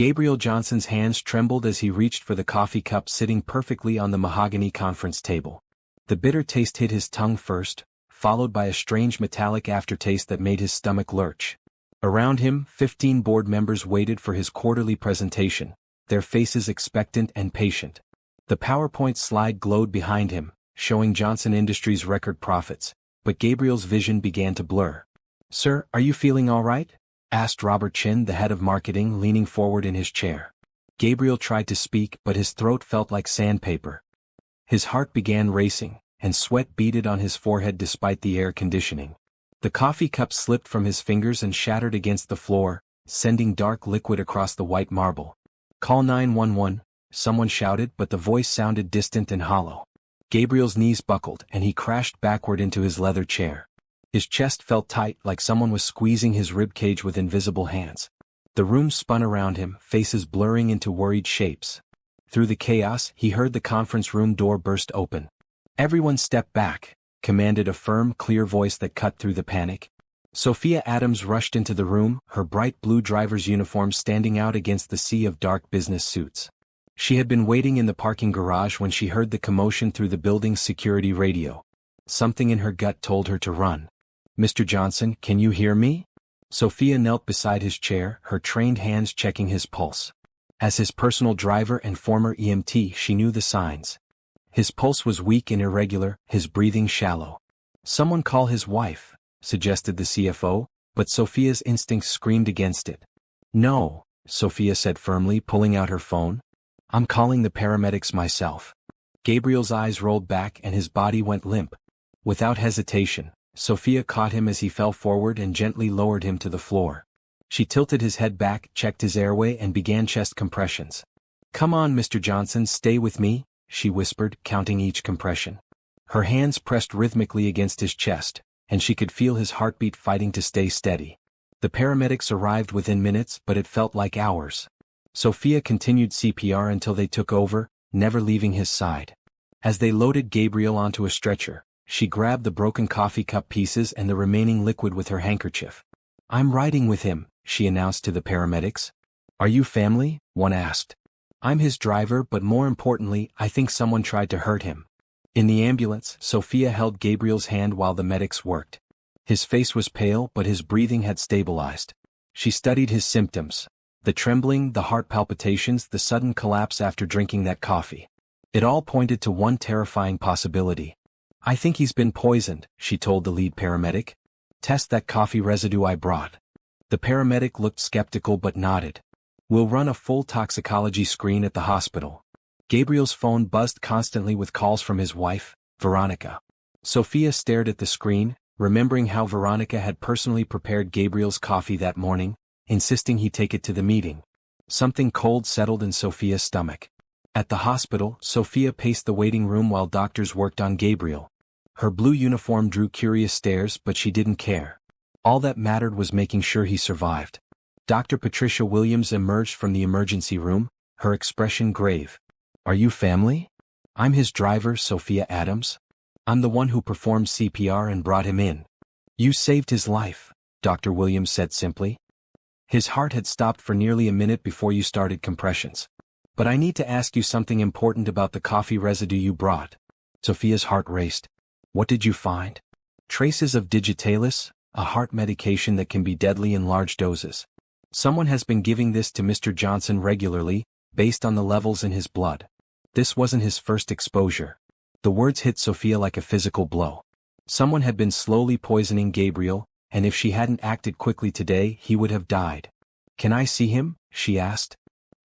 Gabriel Johnson's hands trembled as he reached for the coffee cup sitting perfectly on the mahogany conference table. The bitter taste hit his tongue first, followed by a strange metallic aftertaste that made his stomach lurch. Around him, 15 board members waited for his quarterly presentation, their faces expectant and patient. The PowerPoint slide glowed behind him, showing Johnson Industries' record profits, but Gabriel's vision began to blur. "Sir, are you feeling all right?" asked Robert Chin, the head of marketing, leaning forward in his chair. Gabriel tried to speak, but his throat felt like sandpaper. His heart began racing, and sweat beaded on his forehead despite the air conditioning. The coffee cup slipped from his fingers and shattered against the floor, sending dark liquid across the white marble. "Call 911, someone shouted, but the voice sounded distant and hollow. Gabriel's knees buckled and he crashed backward into his leather chair. His chest felt tight, like someone was squeezing his ribcage with invisible hands. The room spun around him, faces blurring into worried shapes. Through the chaos, he heard the conference room door burst open. "Everyone step back," commanded a firm, clear voice that cut through the panic. Sophia Adams rushed into the room, her bright blue driver's uniform standing out against the sea of dark business suits. She had been waiting in the parking garage when she heard the commotion through the building's security radio. Something in her gut told her to run. "Mr. Johnson, can you hear me?" Sophia knelt beside his chair, her trained hands checking his pulse. As his personal driver and former EMT, she knew the signs. His pulse was weak and irregular, his breathing shallow. "Someone call his wife," suggested the CFO, but Sophia's instincts screamed against it. "No," Sophia said firmly, pulling out her phone. "I'm calling the paramedics myself." Gabriel's eyes rolled back and his body went limp. Without hesitation, Sophia caught him as he fell forward and gently lowered him to the floor. She tilted his head back, checked his airway, and began chest compressions. "Come on, Mr. Johnson, stay with me," she whispered, counting each compression. Her hands pressed rhythmically against his chest, and she could feel his heartbeat fighting to stay steady. The paramedics arrived within minutes, but it felt like hours. Sophia continued CPR until they took over, never leaving his side. As they loaded Gabriel onto a stretcher, she grabbed the broken coffee cup pieces and the remaining liquid with her handkerchief. "I'm riding with him," she announced to the paramedics. "Are you family?" one asked. "I'm his driver, but more importantly, I think someone tried to hurt him." In the ambulance, Sophia held Gabriel's hand while the medics worked. His face was pale, but his breathing had stabilized. She studied his symptoms: the trembling, the heart palpitations, the sudden collapse after drinking that coffee. It all pointed to one terrifying possibility. "I think he's been poisoned," she told the lead paramedic. "Test that coffee residue I brought." The paramedic looked skeptical but nodded. "We'll run a full toxicology screen at the hospital." Gabriel's phone buzzed constantly with calls from his wife, Veronica. Sophia stared at the screen, remembering how Veronica had personally prepared Gabriel's coffee that morning, insisting he take it to the meeting. Something cold settled in Sophia's stomach. At the hospital, Sophia paced the waiting room while doctors worked on Gabriel. Her blue uniform drew curious stares, but she didn't care. All that mattered was making sure he survived. Dr. Patricia Williams emerged from the emergency room, her expression grave. "Are you family?" "I'm his driver, Sophia Adams. I'm the one who performed CPR and brought him in." "You saved his life," Dr. Williams said simply. "His heart had stopped for nearly a minute before you started compressions. But I need to ask you something important about the coffee residue you brought." Sophia's heart raced. "What did you find?" "Traces of digitalis, a heart medication that can be deadly in large doses. Someone has been giving this to Mr. Johnson regularly, based on the levels in his blood. This wasn't his first exposure." The words hit Sophia like a physical blow. Someone had been slowly poisoning Gabriel, and if she hadn't acted quickly today, he would have died. "Can I see him?" she asked.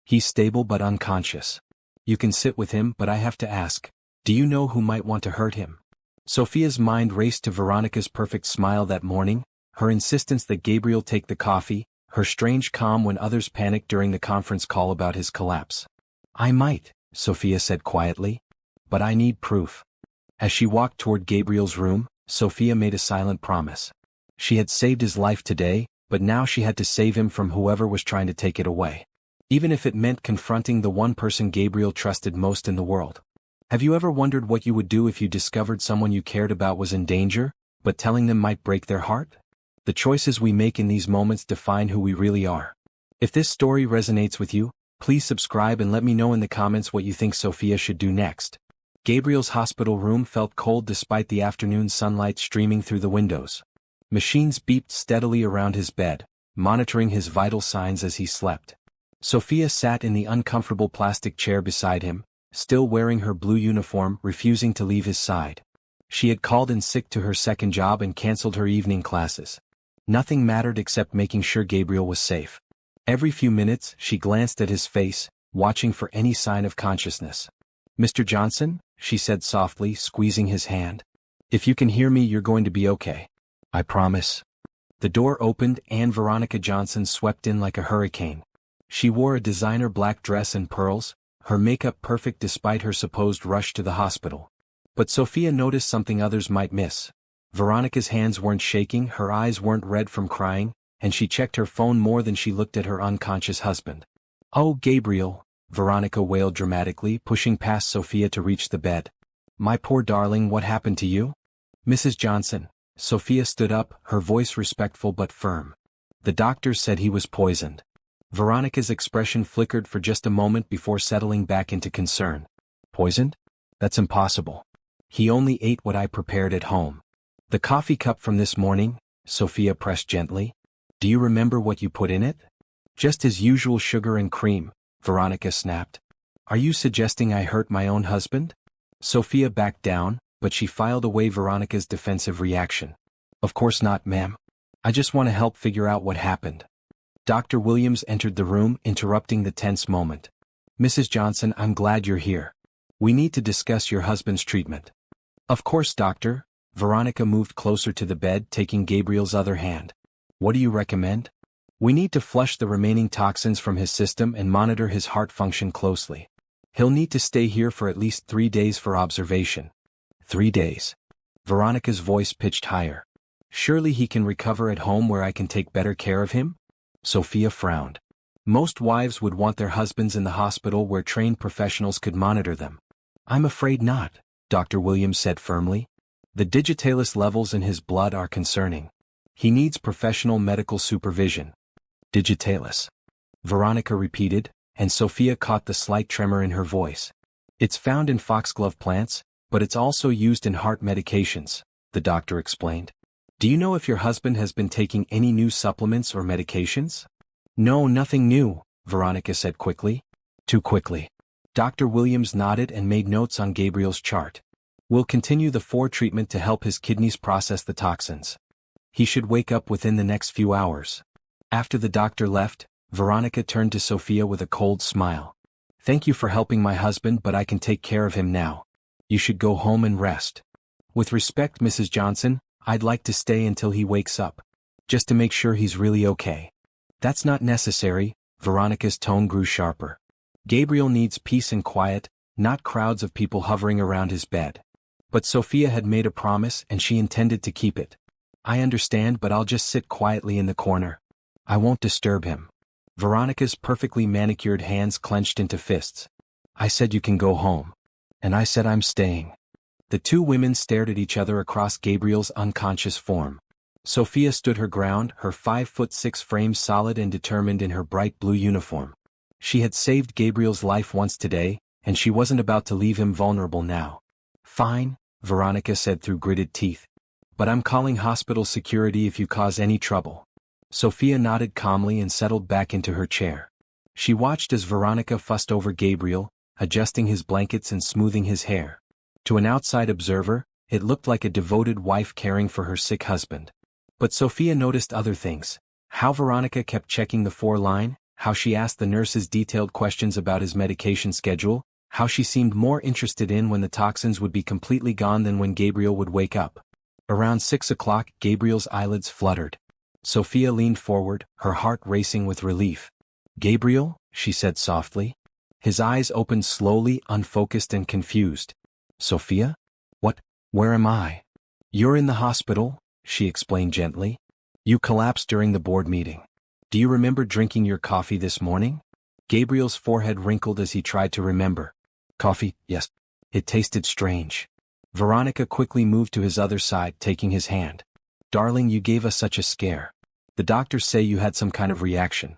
"He's stable but unconscious. You can sit with him, but I have to ask, do you know who might want to hurt him?" Sophia's mind raced to Veronica's perfect smile that morning, her insistence that Gabriel take the coffee, her strange calm when others panicked during the conference call about his collapse. "I might," Sophia said quietly. "But I need proof." As she walked toward Gabriel's room, Sophia made a silent promise. She had saved his life today, but now she had to save him from whoever was trying to take it away. Even if it meant confronting the one person Gabriel trusted most in the world. Have you ever wondered what you would do if you discovered someone you cared about was in danger, but telling them might break their heart? The choices we make in these moments define who we really are. If this story resonates with you, please subscribe and let me know in the comments what you think Sophia should do next. Gabriel's hospital room felt cold despite the afternoon sunlight streaming through the windows. Machines beeped steadily around his bed, monitoring his vital signs as he slept. Sophia sat in the uncomfortable plastic chair beside him, still wearing her blue uniform, refusing to leave his side. She had called in sick to her second job and cancelled her evening classes. Nothing mattered except making sure Gabriel was safe. Every few minutes, she glanced at his face, watching for any sign of consciousness. "Mr. Johnson," she said softly, squeezing his hand. "If you can hear me, you're going to be okay. I promise." The door opened and Veronica Johnson swept in like a hurricane. She wore a designer black dress and pearls, her makeup perfect despite her supposed rush to the hospital. But Sophia noticed something others might miss. Veronica's hands weren't shaking, her eyes weren't red from crying, and she checked her phone more than she looked at her unconscious husband. "Oh, Gabriel," Veronica wailed dramatically, pushing past Sophia to reach the bed. "My poor darling, what happened to you?" "Mrs. Johnson." Sophia stood up, her voice respectful but firm. "The doctors said he was poisoned." Veronica's expression flickered for just a moment before settling back into concern. "Poisoned? That's impossible. He only ate what I prepared at home." "The coffee cup from this morning," Sophia pressed gently. "Do you remember what you put in it?" "Just his usual sugar and cream," Veronica snapped. "Are you suggesting I hurt my own husband?" Sophia backed down, but she filed away Veronica's defensive reaction. "Of course not, ma'am. I just want to help figure out what happened." Dr. Williams entered the room, interrupting the tense moment. "Mrs. Johnson, I'm glad you're here. We need to discuss your husband's treatment." "Of course, doctor." Veronica moved closer to the bed, taking Gabriel's other hand. "What do you recommend?" "We need to flush the remaining toxins from his system and monitor his heart function closely. He'll need to stay here for at least 3 days for observation." 3 days. Veronica's voice pitched higher. "Surely he can recover at home where I can take better care of him?" Sophia frowned. Most wives would want their husbands in the hospital where trained professionals could monitor them. "I'm afraid not," Dr. Williams said firmly. "The digitalis levels in his blood are concerning. He needs professional medical supervision." "Digitalis," Veronica repeated, and Sophia caught the slight tremor in her voice. "It's found in foxglove plants, but it's also used in heart medications," the doctor explained. "Do you know if your husband has been taking any new supplements or medications?" "No, nothing new," Veronica said quickly. Too quickly. Dr. Williams nodded and made notes on Gabriel's chart. "We'll continue the 4 treatment to help his kidneys process the toxins. He should wake up within the next few hours." After the doctor left, Veronica turned to Sophia with a cold smile. "Thank you for helping my husband, but I can take care of him now. You should go home and rest." "With respect, Mrs. Johnson, I'd like to stay until he wakes up. Just to make sure he's really okay." "That's not necessary," Veronica's tone grew sharper. "Gabriel needs peace and quiet, not crowds of people hovering around his bed." But Sophia had made a promise and she intended to keep it. "I understand, but I'll just sit quietly in the corner. I won't disturb him." Veronica's perfectly manicured hands clenched into fists. "I said you can go home. And I said I'm staying." The two women stared at each other across Gabriel's unconscious form. Sophia stood her ground, her 5'6" frame solid and determined in her bright blue uniform. She had saved Gabriel's life once today, and she wasn't about to leave him vulnerable now. "Fine," Veronica said through gritted teeth. "But I'm calling hospital security if you cause any trouble." Sophia nodded calmly and settled back into her chair. She watched as Veronica fussed over Gabriel, adjusting his blankets and smoothing his hair. To an outside observer, it looked like a devoted wife caring for her sick husband. But Sophia noticed other things. How Veronica kept checking the 4-line, how she asked the nurses detailed questions about his medication schedule, how she seemed more interested in when the toxins would be completely gone than when Gabriel would wake up. Around 6 o'clock, Gabriel's eyelids fluttered. Sophia leaned forward, her heart racing with relief. "Gabriel?" she said softly. His eyes opened slowly, unfocused and confused. "Sophia? What? Where am I?" "You're in the hospital," she explained gently. "You collapsed during the board meeting. Do you remember drinking your coffee this morning?" Gabriel's forehead wrinkled as he tried to remember. "Coffee, yes. It tasted strange." Veronica quickly moved to his other side, taking his hand. "Darling, you gave us such a scare. The doctors say you had some kind of reaction."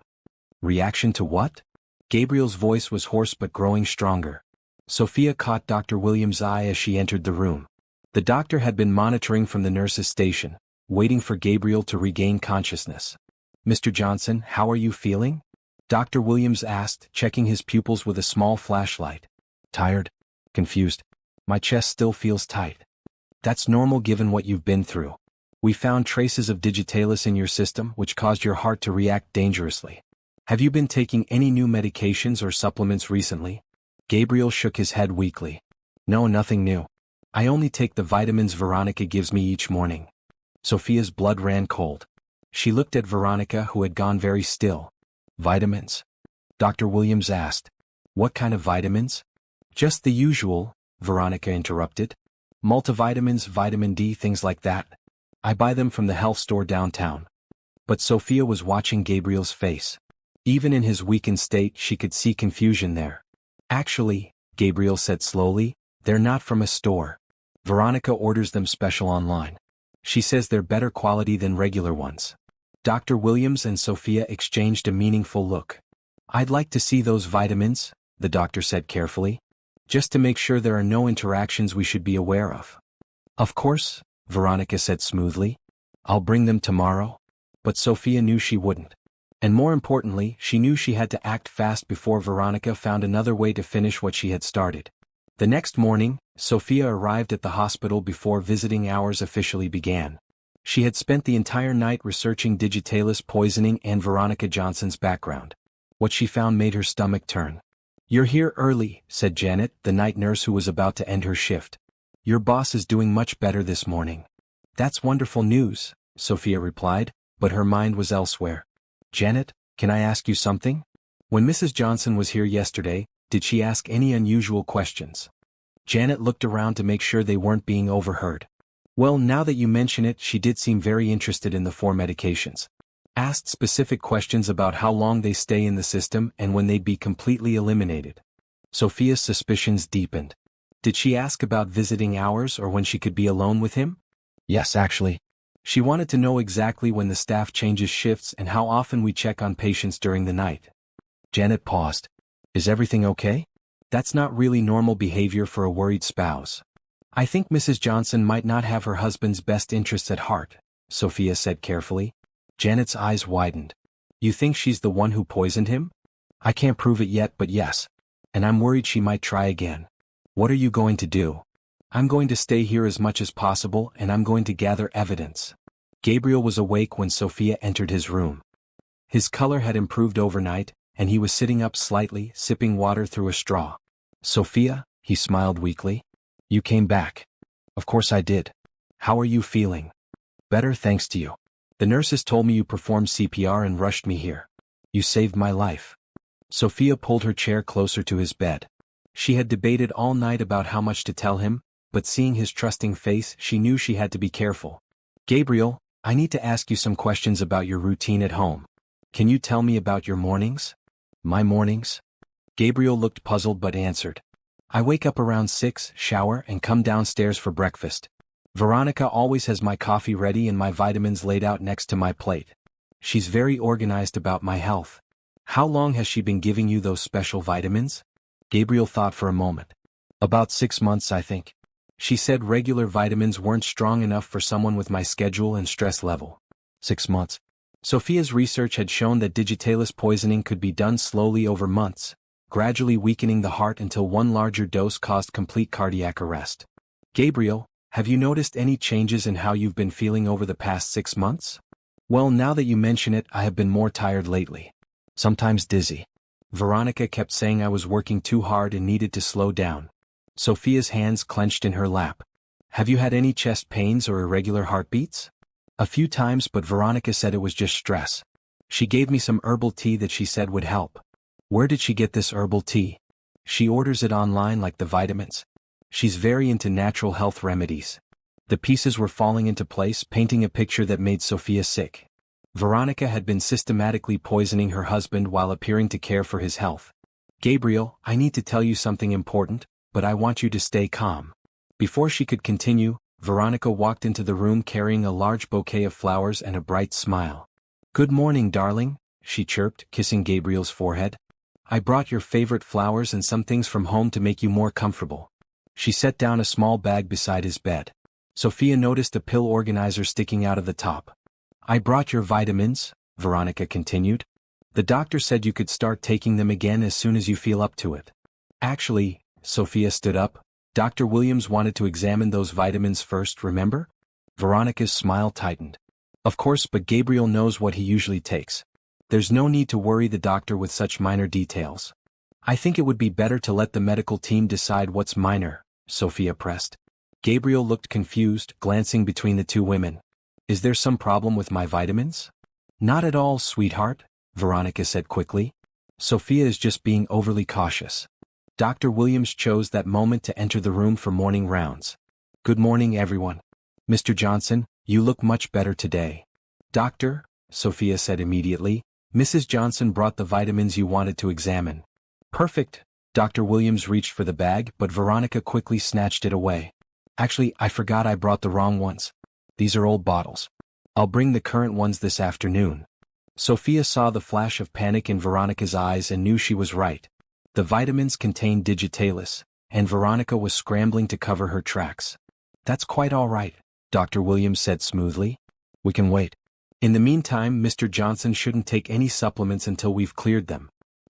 Reaction to what? Gabriel's voice was hoarse but growing stronger. Sophia caught Dr. Williams' eye as she entered the room. The doctor had been monitoring from the nurse's station, waiting for Gabriel to regain consciousness. "Mr. Johnson, how are you feeling?" Dr. Williams asked, checking his pupils with a small flashlight. "Tired? Confused. My chest still feels tight." "That's normal given what you've been through. We found traces of digitalis in your system which caused your heart to react dangerously. Have you been taking any new medications or supplements recently?" Gabriel shook his head weakly. "No, nothing new. I only take the vitamins Veronica gives me each morning." Sophia's blood ran cold. She looked at Veronica, who had gone very still. "Vitamins?" Dr. Williams asked. "What kind of vitamins?" "Just the usual," Veronica interrupted. "Multivitamins, vitamin D, things like that. I buy them from the health store downtown." But Sophia was watching Gabriel's face. Even in his weakened state she could see confusion there. "Actually," Gabriel said slowly, "they're not from a store. Veronica orders them special online. She says they're better quality than regular ones." Dr. Williams and Sophia exchanged a meaningful look. "I'd like to see those vitamins," the doctor said carefully, "just to make sure there are no interactions we should be aware of." "Of course," Veronica said smoothly. "I'll bring them tomorrow." But Sophia knew she wouldn't. And more importantly, she knew she had to act fast before Veronica found another way to finish what she had started. The next morning, Sophia arrived at the hospital before visiting hours officially began. She had spent the entire night researching digitalis poisoning and Veronica Johnson's background. What she found made her stomach turn. "You're here early," said Janet, the night nurse who was about to end her shift. "Your boss is doing much better this morning." "That's wonderful news," Sophia replied, but her mind was elsewhere. "Janet, can I ask you something? When Mrs. Johnson was here yesterday, did she ask any unusual questions?" Janet looked around to make sure they weren't being overheard. "Well, now that you mention it, she did seem very interested in the 4 medications. Asked specific questions about how long they stay in the system and when they'd be completely eliminated." Sophia's suspicions deepened. "Did she ask about visiting hours or when she could be alone with him?" "Yes, actually. She wanted to know exactly when the staff changes shifts and how often we check on patients during the night." Janet paused. "Is everything okay?" "That's not really normal behavior for a worried spouse. I think Mrs. Johnson might not have her husband's best interests at heart," Sophia said carefully. Janet's eyes widened. "You think she's the one who poisoned him?" "I can't prove it yet, but yes. And I'm worried she might try again." "What are you going to do?" "I'm going to stay here as much as possible and I'm going to gather evidence." Gabriel was awake when Sophia entered his room. His color had improved overnight, and he was sitting up slightly, sipping water through a straw. "Sophia," he smiled weakly. "You came back." "Of course I did. How are you feeling?" "Better, thanks to you. The nurses told me you performed CPR and rushed me here. You saved my life." Sophia pulled her chair closer to his bed. She had debated all night about how much to tell him, but seeing his trusting face, she knew she had to be careful. "Gabriel, I need to ask you some questions about your routine at home. Can you tell me about your mornings?" "My mornings?" Gabriel looked puzzled but answered. "I wake up around 6, shower, and come downstairs for breakfast. Veronica always has my coffee ready and my vitamins laid out next to my plate. She's very organized about my health." "How long has she been giving you those special vitamins?" Gabriel thought for a moment. "About 6 months, I think. She said regular vitamins weren't strong enough for someone with my schedule and stress level." 6 months. Sophia's research had shown that digitalis poisoning could be done slowly over months, gradually weakening the heart until one larger dose caused complete cardiac arrest. "Gabriel, have you noticed any changes in how you've been feeling over the past 6 months?" "Well, now that you mention it, I have been more tired lately. Sometimes dizzy. Veronica kept saying I was working too hard and needed to slow down." Sophia's hands clenched in her lap. "Have you had any chest pains or irregular heartbeats?" "A few times, but Veronica said it was just stress. She gave me some herbal tea that she said would help." "Where did she get this herbal tea?" "She orders it online like the vitamins. She's very into natural health remedies." The pieces were falling into place, painting a picture that made Sophia sick. Veronica had been systematically poisoning her husband while appearing to care for his health. "Gabriel, I need to tell you something important, but I want you to stay calm." Before she could continue, Veronica walked into the room carrying a large bouquet of flowers and a bright smile. "Good morning, darling," she chirped, kissing Gabriel's forehead. I brought your favorite flowers and some things from home to make you more comfortable. She set down a small bag beside his bed. Sophia noticed a pill organizer sticking out of the top. I brought your vitamins, Veronica continued. The doctor said you could start taking them again as soon as you feel up to it. Actually, Sophia stood up, Dr. Williams wanted to examine those vitamins first, remember? Veronica's smile tightened. Of course, but Gabriel knows what he usually takes. There's no need to worry the doctor with such minor details. I think it would be better to let the medical team decide what's minor, Sophia pressed. Gabriel looked confused, glancing between the two women. Is there some problem with my vitamins? Not at all, sweetheart, Veronica said quickly. Sophia is just being overly cautious. Dr. Williams chose that moment to enter the room for morning rounds. Good morning, everyone. Mr. Johnson, you look much better today. Doctor, Sophia said immediately, Mrs. Johnson brought the vitamins you wanted to examine. Perfect. Dr. Williams reached for the bag, but Veronica quickly snatched it away. Actually, I forgot I brought the wrong ones. These are old bottles. I'll bring the current ones this afternoon. Sophia saw the flash of panic in Veronica's eyes and knew she was right. The vitamins contained digitalis, and Veronica was scrambling to cover her tracks. That's quite all right, Dr. Williams said smoothly. We can wait. In the meantime, Mr. Johnson shouldn't take any supplements until we've cleared them.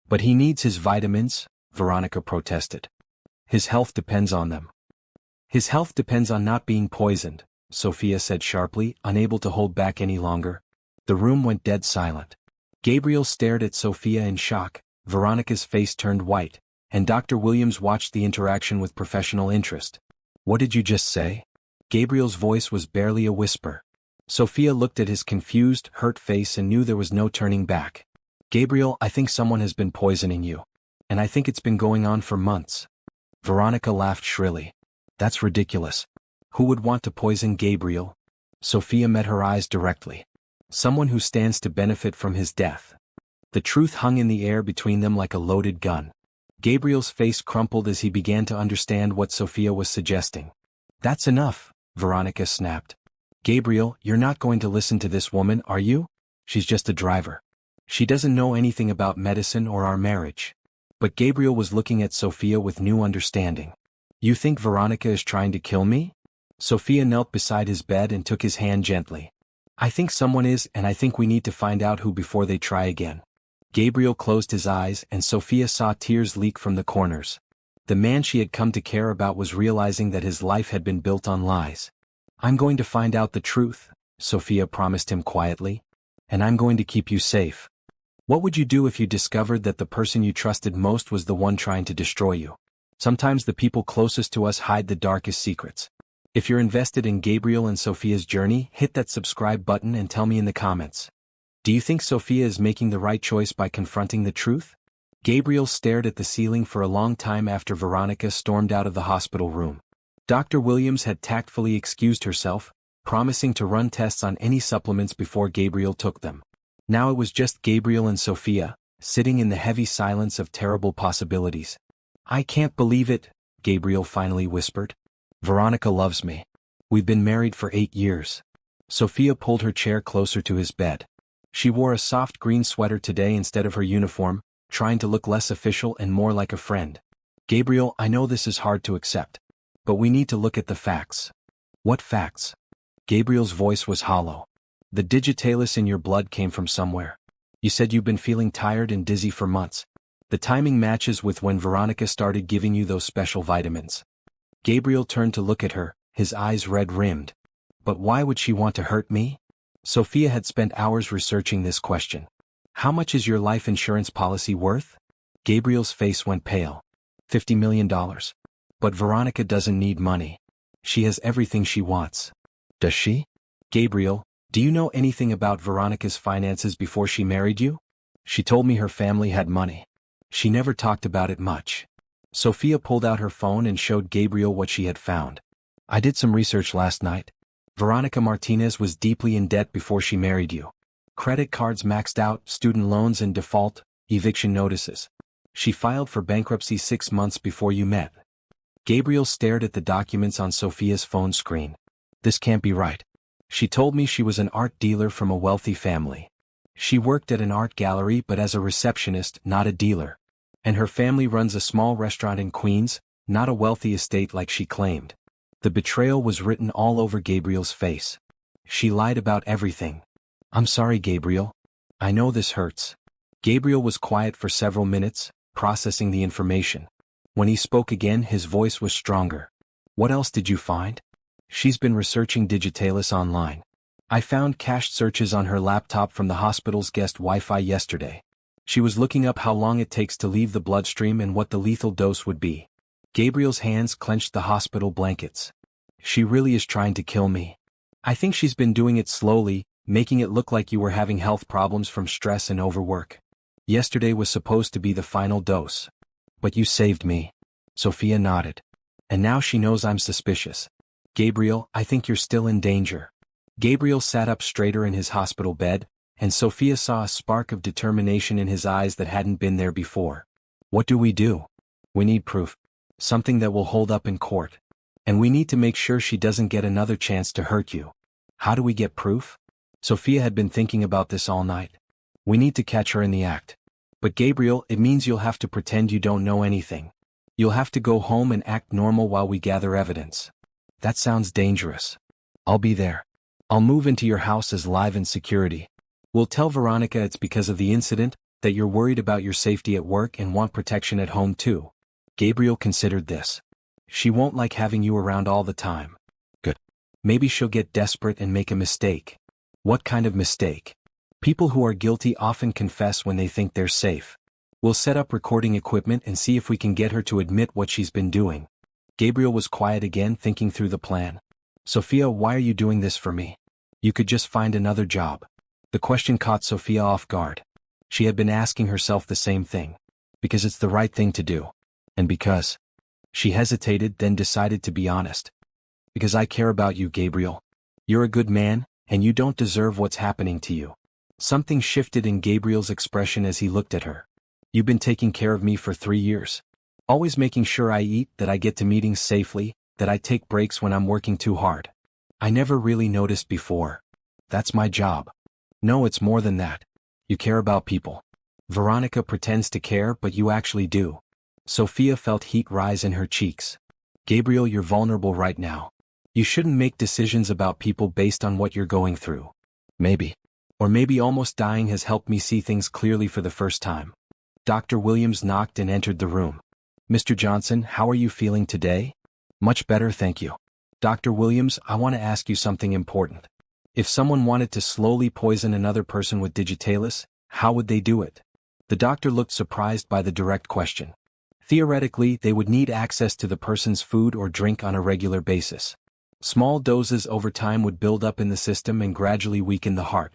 But he needs his vitamins, Veronica protested. His health depends on them. His health depends on not being poisoned, Sophia said sharply, unable to hold back any longer. The room went dead silent. Gabriel stared at Sophia in shock, Veronica's face turned white, and Dr. Williams watched the interaction with professional interest. What did you just say? Gabriel's voice was barely a whisper. Sophia looked at his confused, hurt face and knew there was no turning back. Gabriel, I think someone has been poisoning you. And I think it's been going on for months. Veronica laughed shrilly. That's ridiculous. Who would want to poison Gabriel? Sophia met her eyes directly. Someone who stands to benefit from his death. The truth hung in the air between them like a loaded gun. Gabriel's face crumpled as he began to understand what Sophia was suggesting. That's enough, Veronica snapped. Gabriel, you're not going to listen to this woman, are you? She's just a driver. She doesn't know anything about medicine or our marriage. But Gabriel was looking at Sophia with new understanding. You think Veronica is trying to kill me? Sophia knelt beside his bed and took his hand gently. I think someone is, and I think we need to find out who before they try again. Gabriel closed his eyes and Sophia saw tears leak from the corners. The man she had come to care about was realizing that his life had been built on lies. I'm going to find out the truth, Sophia promised him quietly. And I'm going to keep you safe. What would you do if you discovered that the person you trusted most was the one trying to destroy you? Sometimes the people closest to us hide the darkest secrets. If you're invested in Gabriel and Sophia's journey, hit that subscribe button and tell me in the comments. Do you think Sophia is making the right choice by confronting the truth? Gabriel stared at the ceiling for a long time after Veronica stormed out of the hospital room. Dr. Williams had tactfully excused herself, promising to run tests on any supplements before Gabriel took them. Now it was just Gabriel and Sophia, sitting in the heavy silence of terrible possibilities. I can't believe it, Gabriel finally whispered. Veronica loves me. We've been married for 8 years. Sophia pulled her chair closer to his bed. She wore a soft green sweater today instead of her uniform, trying to look less official and more like a friend. Gabriel, I know this is hard to accept. But we need to look at the facts. What facts? Gabriel's voice was hollow. The digitalis in your blood came from somewhere. You said you've been feeling tired and dizzy for months. The timing matches with when Veronica started giving you those special vitamins. Gabriel turned to look at her, his eyes red-rimmed. But why would she want to hurt me? Sophia had spent hours researching this question. How much is your life insurance policy worth? Gabriel's face went pale. $50 million. But Veronica doesn't need money. She has everything she wants. Does she? Gabriel, do you know anything about Veronica's finances before she married you? She told me her family had money. She never talked about it much. Sophia pulled out her phone and showed Gabriel what she had found. I did some research last night. Veronica Martinez was deeply in debt before she married you. Credit cards maxed out, student loans in default, eviction notices. She filed for bankruptcy 6 months before you met. Gabriel stared at the documents on Sophia's phone screen. This can't be right. She told me she was an art dealer from a wealthy family. She worked at an art gallery but as a receptionist, not a dealer. And her family runs a small restaurant in Queens, not a wealthy estate like she claimed. The betrayal was written all over Gabriel's face. She lied about everything. I'm sorry, Gabriel. I know this hurts. Gabriel was quiet for several minutes, processing the information. When he spoke again, his voice was stronger. What else did you find? She's been researching digitalis online. I found cached searches on her laptop from the hospital's guest Wi-Fi yesterday. She was looking up how long it takes to leave the bloodstream and what the lethal dose would be. Gabriel's hands clenched the hospital blankets. She really is trying to kill me. I think she's been doing it slowly, making it look like you were having health problems from stress and overwork. Yesterday was supposed to be the final dose. But you saved me. Sophia nodded. And now she knows I'm suspicious. Gabriel, I think you're still in danger. Gabriel sat up straighter in his hospital bed, and Sophia saw a spark of determination in his eyes that hadn't been there before. What do? We need proof. Something that will hold up in court. And we need to make sure she doesn't get another chance to hurt you. How do we get proof? Sophia had been thinking about this all night. We need to catch her in the act. But Gabriel, it means you'll have to pretend you don't know anything. You'll have to go home and act normal while we gather evidence. That sounds dangerous. I'll be there. I'll move into your house as live in security. We'll tell Veronica it's because of the incident, that you're worried about your safety at work and want protection at home too. Gabriel considered this. She won't like having you around all the time. Good. Maybe she'll get desperate and make a mistake. What kind of mistake? People who are guilty often confess when they think they're safe. We'll set up recording equipment and see if we can get her to admit what she's been doing. Gabriel was quiet again, thinking through the plan. Sophia, why are you doing this for me? You could just find another job. The question caught Sophia off guard. She had been asking herself the same thing. Because it's the right thing to do. And because. She hesitated, then decided to be honest. Because I care about you, Gabriel. You're a good man, and you don't deserve what's happening to you. Something shifted in Gabriel's expression as he looked at her. You've been taking care of me for 3 years. Always making sure I eat, that I get to meetings safely, that I take breaks when I'm working too hard. I never really noticed before. That's my job. No, it's more than that. You care about people. Veronica pretends to care, but you actually do. Sophia felt heat rise in her cheeks. Gabriel, you're vulnerable right now. You shouldn't make decisions about people based on what you're going through. Maybe. Or maybe almost dying has helped me see things clearly for the first time. Dr. Williams knocked and entered the room. Mr. Johnson, how are you feeling today? Much better, thank you. Dr. Williams, I want to ask you something important. If someone wanted to slowly poison another person with digitalis, how would they do it? The doctor looked surprised by the direct question. Theoretically, they would need access to the person's food or drink on a regular basis. Small doses over time would build up in the system and gradually weaken the heart.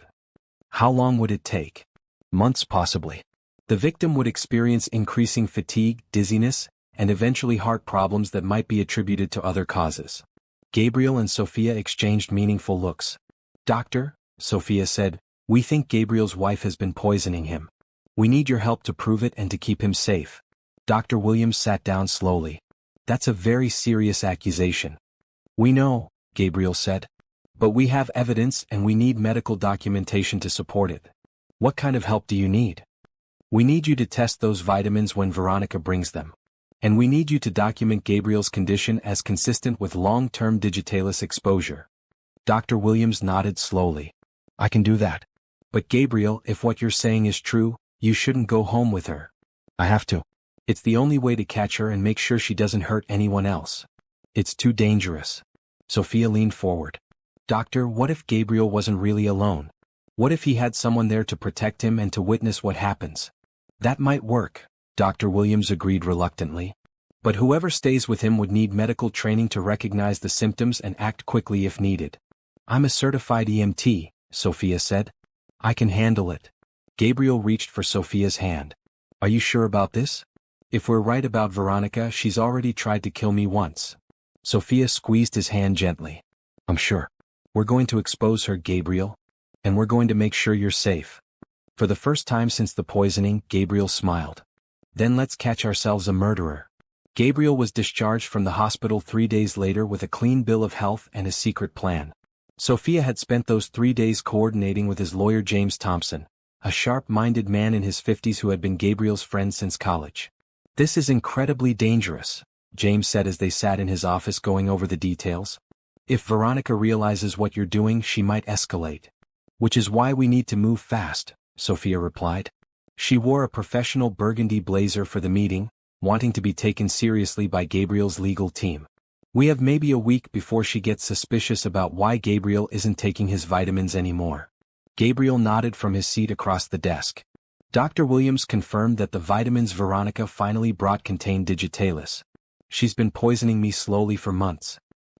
How long would it take? Months possibly. The victim would experience increasing fatigue, dizziness, and eventually heart problems that might be attributed to other causes. Gabriel and Sophia exchanged meaningful looks. Doctor, Sophia said, we think Gabriel's wife has been poisoning him. We need your help to prove it and to keep him safe. Dr. Williams sat down slowly. That's a very serious accusation. We know, Gabriel said. But we have evidence and we need medical documentation to support it. What kind of help do you need? We need you to test those vitamins when Veronica brings them. And we need you to document Gabriel's condition as consistent with long-term digitalis exposure. Dr. Williams nodded slowly. I can do that. But Gabriel, if what you're saying is true, you shouldn't go home with her. I have to. It's the only way to catch her and make sure she doesn't hurt anyone else. It's too dangerous. Sophia leaned forward. Doctor, what if Gabriel wasn't really alone? What if he had someone there to protect him and to witness what happens? That might work, Dr. Williams agreed reluctantly. But whoever stays with him would need medical training to recognize the symptoms and act quickly if needed. I'm a certified EMT, Sophia said. I can handle it. Gabriel reached for Sophia's hand. Are you sure about this? If we're right about Veronica, she's already tried to kill me once. Sophia squeezed his hand gently. I'm sure. We're going to expose her, Gabriel. And we're going to make sure you're safe. For the first time since the poisoning, Gabriel smiled. Then let's catch ourselves a murderer. Gabriel was discharged from the hospital 3 days later with a clean bill of health and a secret plan. Sophia had spent those 3 days coordinating with his lawyer James Thompson, a sharp-minded man in his 50s who had been Gabriel's friend since college. "This is incredibly dangerous," James said as they sat in his office going over the details. "If Veronica realizes what you're doing, she might escalate." "Which is why we need to move fast," Sophia replied. She wore a professional burgundy blazer for the meeting, wanting to be taken seriously by Gabriel's legal team. "We have maybe a week before she gets suspicious about why Gabriel isn't taking his vitamins anymore." Gabriel nodded from his seat across the desk. Dr. Williams confirmed that the vitamins Veronica finally brought contained digitalis. "She's been poisoning me slowly for months."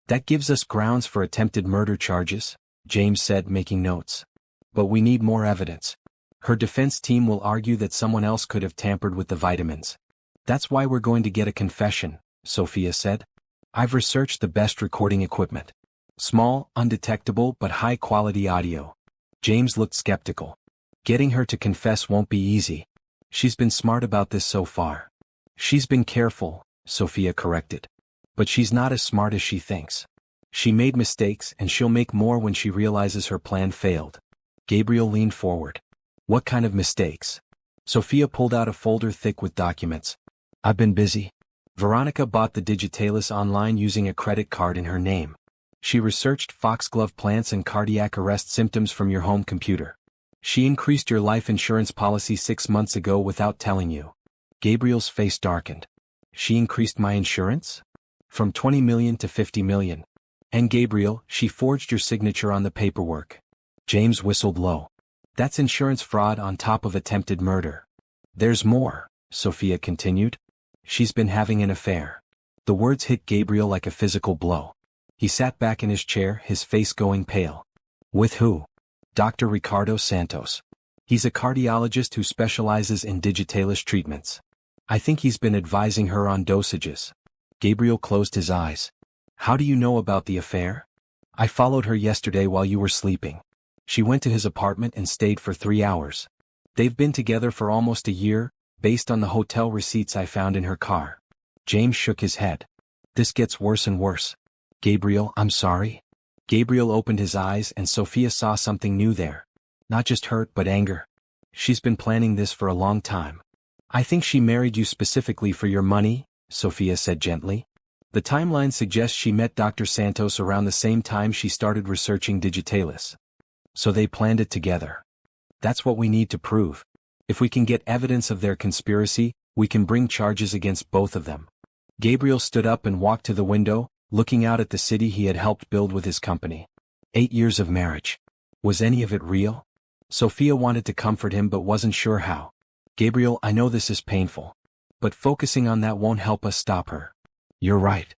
"That gives us grounds for attempted murder charges," James said, making notes. "But we need more evidence. Her defense team will argue that someone else could have tampered with the vitamins." "That's why we're going to get a confession," Sophia said. "I've researched the best recording equipment. Small, undetectable but high-quality audio." James looked skeptical. "Getting her to confess won't be easy. She's been smart about this so far." "She's been careful," Sophia corrected. "But she's not as smart as she thinks. She made mistakes and she'll make more when she realizes her plan failed." Gabriel leaned forward. "What kind of mistakes?" Sophia pulled out a folder thick with documents. "I've been busy. Veronica bought the digitalis online using a credit card in her name. She researched foxglove plants and cardiac arrest symptoms from your home computer. She increased your life insurance policy 6 months ago without telling you." Gabriel's face darkened. "She increased my insurance? From 20 million to 50 million. And Gabriel, she forged your signature on the paperwork." James whistled low. "That's insurance fraud on top of attempted murder." "There's more," Sophia continued. "She's been having an affair." The words hit Gabriel like a physical blow. He sat back in his chair, his face going pale. "With who?" "Dr. Ricardo Santos. He's a cardiologist who specializes in digitalis treatments. I think he's been advising her on dosages." Gabriel closed his eyes. "How do you know about the affair?" "I followed her yesterday while you were sleeping. She went to his apartment and stayed for 3 hours. They've been together for almost a year, based on the hotel receipts I found in her car." James shook his head. "This gets worse and worse." "Gabriel, I'm sorry." Gabriel opened his eyes and Sophia saw something new there. Not just hurt but anger. "She's been planning this for a long time." "I think she married you specifically for your money," Sophia said gently. "The timeline suggests she met Dr. Santos around the same time she started researching digitalis. So they planned it together. That's what we need to prove. If we can get evidence of their conspiracy, we can bring charges against both of them." Gabriel stood up and walked to the window, looking out at the city he had helped build with his company. 8 years of marriage. Was any of it real? Sophia wanted to comfort him but wasn't sure how. "Gabriel, I know this is painful. But focusing on that won't help us stop her." "You're right."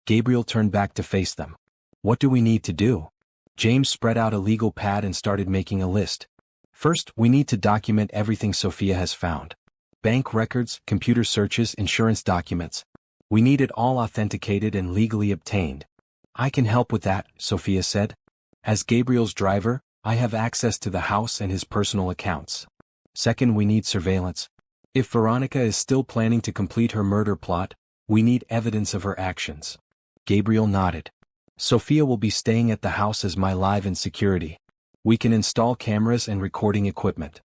Gabriel turned back to face them. "What do we need to do?" James spread out a legal pad and started making a list. "First, we need to document everything Sophia has found. Bank records, computer searches, insurance documents. We need it all authenticated and legally obtained." "I can help with that," Sophia said. "As Gabriel's driver, I have access to the house and his personal accounts." "Second, we need surveillance. If Veronica is still planning to complete her murder plot, we need evidence of her actions." Gabriel nodded. "Sophia will be staying at the house as my live-in security. We can install cameras and recording equipment.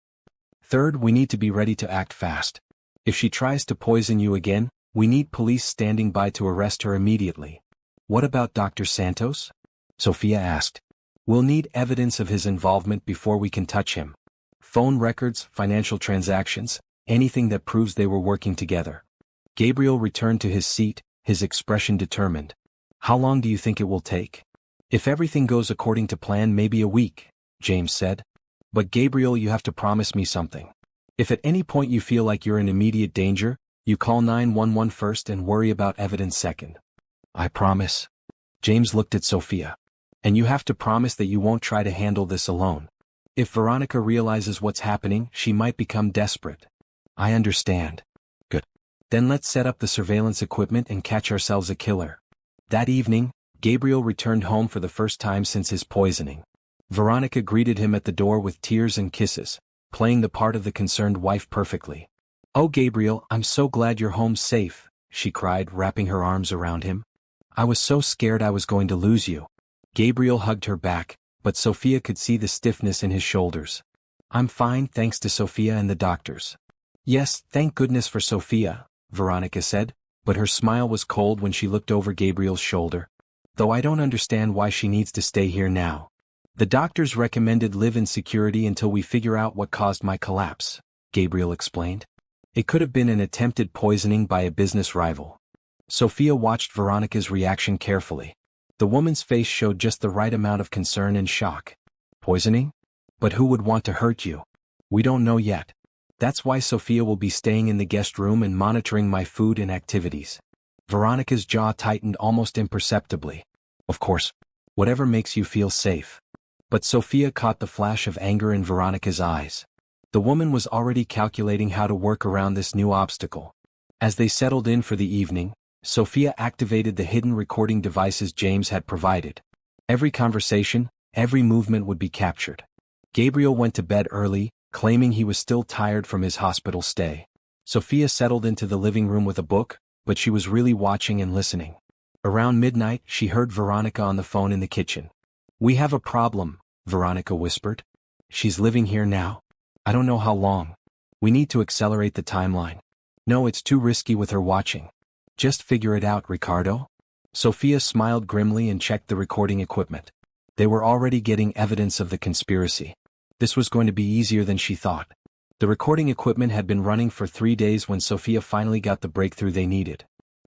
Third, we need to be ready to act fast. If she tries to poison you again, we need police standing by to arrest her immediately." "What about Dr. Santos?" Sophia asked. "We'll need evidence of his involvement before we can touch him. Phone records, financial transactions, anything that proves they were working together." Gabriel returned to his seat, his expression determined. "How long do you think it will take?" "If everything goes according to plan, maybe a week," James said. "But Gabriel, you have to promise me something. If at any point you feel like you're in immediate danger, you call 911 first and worry about evidence second." "I promise." James looked at Sophia. "And you have to promise that you won't try to handle this alone. If Veronica realizes what's happening, she might become desperate." "I understand." "Good. Then let's set up the surveillance equipment and catch ourselves a killer." That evening, Gabriel returned home for the first time since his poisoning. Veronica greeted him at the door with tears and kisses, playing the part of the concerned wife perfectly. "Oh Gabriel, I'm so glad you're home safe," she cried, wrapping her arms around him. "I was so scared I was going to lose you." Gabriel hugged her back, but Sophia could see the stiffness in his shoulders. I'm fine thanks to Sophia and the doctors. Yes, thank goodness for Sophia, Veronica said, but her smile was cold when she looked over Gabriel's shoulder. Though I don't understand why she needs to stay here now. The doctors recommended live in security until we figure out what caused my collapse, Gabriel explained. It could have been an attempted poisoning by a business rival. Sophia watched Veronica's reaction carefully. The woman's face showed just the right amount of concern and shock. Poisoning? But who would want to hurt you? We don't know yet. That's why Sophia will be staying in the guest room and monitoring my food and activities. Veronica's jaw tightened almost imperceptibly. Of course, whatever makes you feel safe. But Sophia caught the flash of anger in Veronica's eyes. The woman was already calculating how to work around this new obstacle. As they settled in for the evening, Sophia activated the hidden recording devices James had provided. Every conversation, every movement would be captured. Gabriel went to bed early, claiming he was still tired from his hospital stay. Sophia settled into the living room with a book, but she was really watching and listening. Around midnight, she heard Veronica on the phone in the kitchen. We have a problem, Veronica whispered. She's living here now. I don't know how long. We need to accelerate the timeline. No, it's too risky with her watching. Just figure it out, Ricardo. Sophia smiled grimly and checked the recording equipment. They were already getting evidence of the conspiracy. This was going to be easier than she thought. The recording equipment had been running for 3 days when Sophia finally got the breakthrough they needed.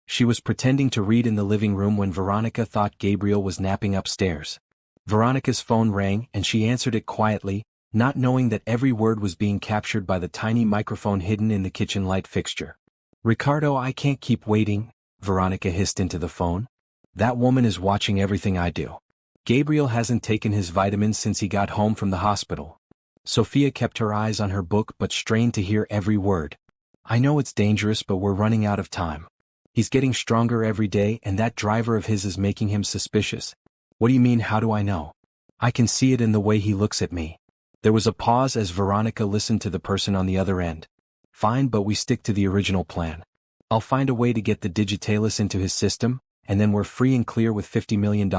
She was pretending to read in the living room when Veronica thought Gabriel was napping upstairs. Veronica's phone rang and she answered it quietly, not knowing that every word was being captured by the tiny microphone hidden in the kitchen light fixture. Ricardo, I can't keep waiting, Veronica hissed into the phone. That woman is watching everything I do. Gabriel hasn't taken his vitamins since he got home from the hospital. Sophia kept her eyes on her book but strained to hear every word. I know it's dangerous, but we're running out of time. He's getting stronger every day and that driver of his is making him suspicious. What do you mean, how do I know? I can see it in the way he looks at me. There was a pause as Veronica listened to the person on the other end. Fine, but we stick to the original plan. I'll find a way to get the digitalis into his system, and then we're free and clear with $50 million.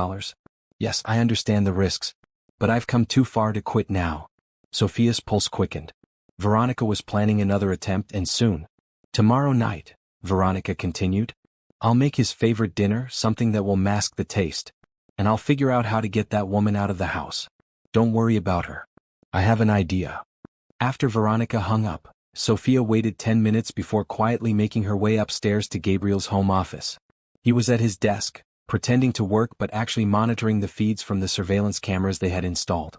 Yes, I understand the risks, but I've come too far to quit now. Sophia's pulse quickened. Veronica was planning another attempt, and soon. Tomorrow night, Veronica continued. I'll make his favorite dinner, something that will mask the taste. And I'll figure out how to get that woman out of the house. Don't worry about her. I have an idea. After Veronica hung up, Sophia waited 10 minutes before quietly making her way upstairs to Gabriel's home office. He was at his desk, pretending to work but actually monitoring the feeds from the surveillance cameras they had installed.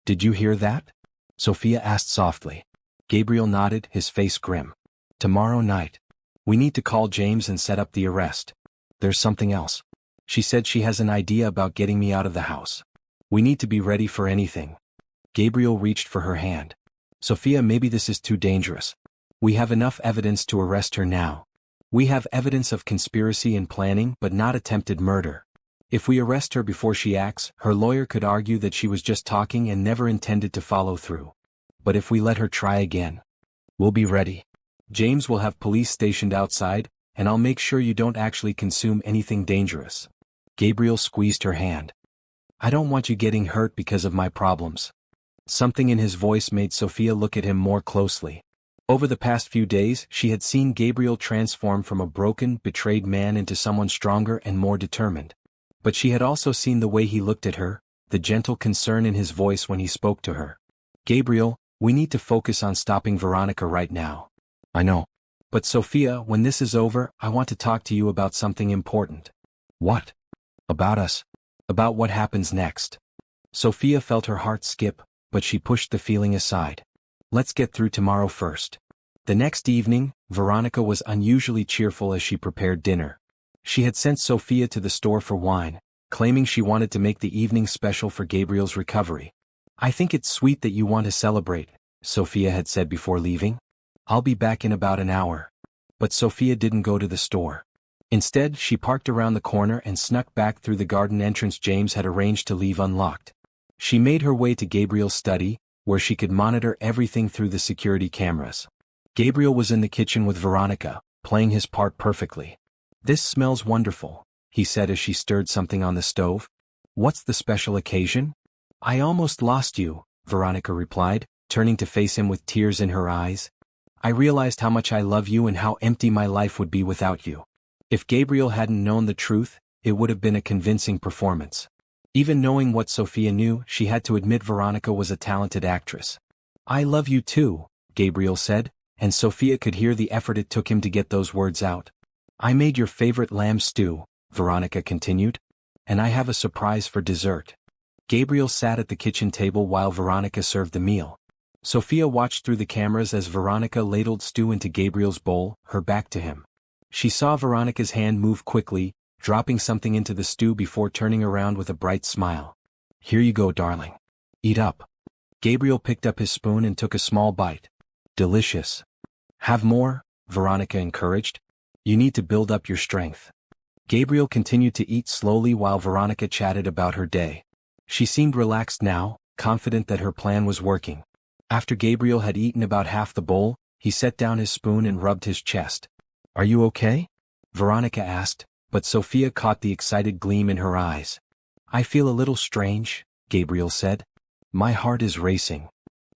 Did you hear that? Sophia asked softly. Gabriel nodded, his face grim. Tomorrow night. We need to call James and set up the arrest. There's something else. She said she has an idea about getting me out of the house. We need to be ready for anything. Gabriel reached for her hand. Sophia, maybe this is too dangerous. We have enough evidence to arrest her now. We have evidence of conspiracy and planning but not attempted murder. If we arrest her before she acts, her lawyer could argue that she was just talking and never intended to follow through. But if we let her try again, we'll be ready. James will have police stationed outside, and I'll make sure you don't actually consume anything dangerous. Gabriel squeezed her hand. I don't want you getting hurt because of my problems. Something in his voice made Sophia look at him more closely. Over the past few days, she had seen Gabriel transform from a broken, betrayed man into someone stronger and more determined. But she had also seen the way he looked at her, the gentle concern in his voice when he spoke to her. Gabriel, we need to focus on stopping Veronica right now. I know. But Sophia, when this is over, I want to talk to you about something important. What? About us. About what happens next. Sophia felt her heart skip, but she pushed the feeling aside. Let's get through tomorrow first. The next evening, Veronica was unusually cheerful as she prepared dinner. She had sent Sophia to the store for wine, claiming she wanted to make the evening special for Gabriel's recovery. I think it's sweet that you want to celebrate, Sophia had said before leaving. I'll be back in about an hour. But Sophia didn't go to the store. Instead, she parked around the corner and snuck back through the garden entrance James had arranged to leave unlocked. She made her way to Gabriel's study, where she could monitor everything through the security cameras. Gabriel was in the kitchen with Veronica, playing his part perfectly. This smells wonderful, he said as she stirred something on the stove. What's the special occasion? I almost lost you, Veronica replied, turning to face him with tears in her eyes. I realized how much I love you and how empty my life would be without you. If Gabriel hadn't known the truth, it would have been a convincing performance. Even knowing what Sophia knew, she had to admit Veronica was a talented actress. I love you too, Gabriel said, and Sophia could hear the effort it took him to get those words out. I made your favorite lamb stew, Veronica continued, and I have a surprise for dessert. Gabriel sat at the kitchen table while Veronica served the meal. Sophia watched through the cameras as Veronica ladled stew into Gabriel's bowl, her back to him. She saw Veronica's hand move quickly, dropping something into the stew before turning around with a bright smile. Here you go, darling. Eat up. Gabriel picked up his spoon and took a small bite. Delicious. Have more, Veronica encouraged. You need to build up your strength. Gabriel continued to eat slowly while Veronica chatted about her day. She seemed relaxed now, confident that her plan was working. After Gabriel had eaten about half the bowl, he set down his spoon and rubbed his chest. Are you okay? Veronica asked, but Sophia caught the excited gleam in her eyes. I feel a little strange, Gabriel said. My heart is racing.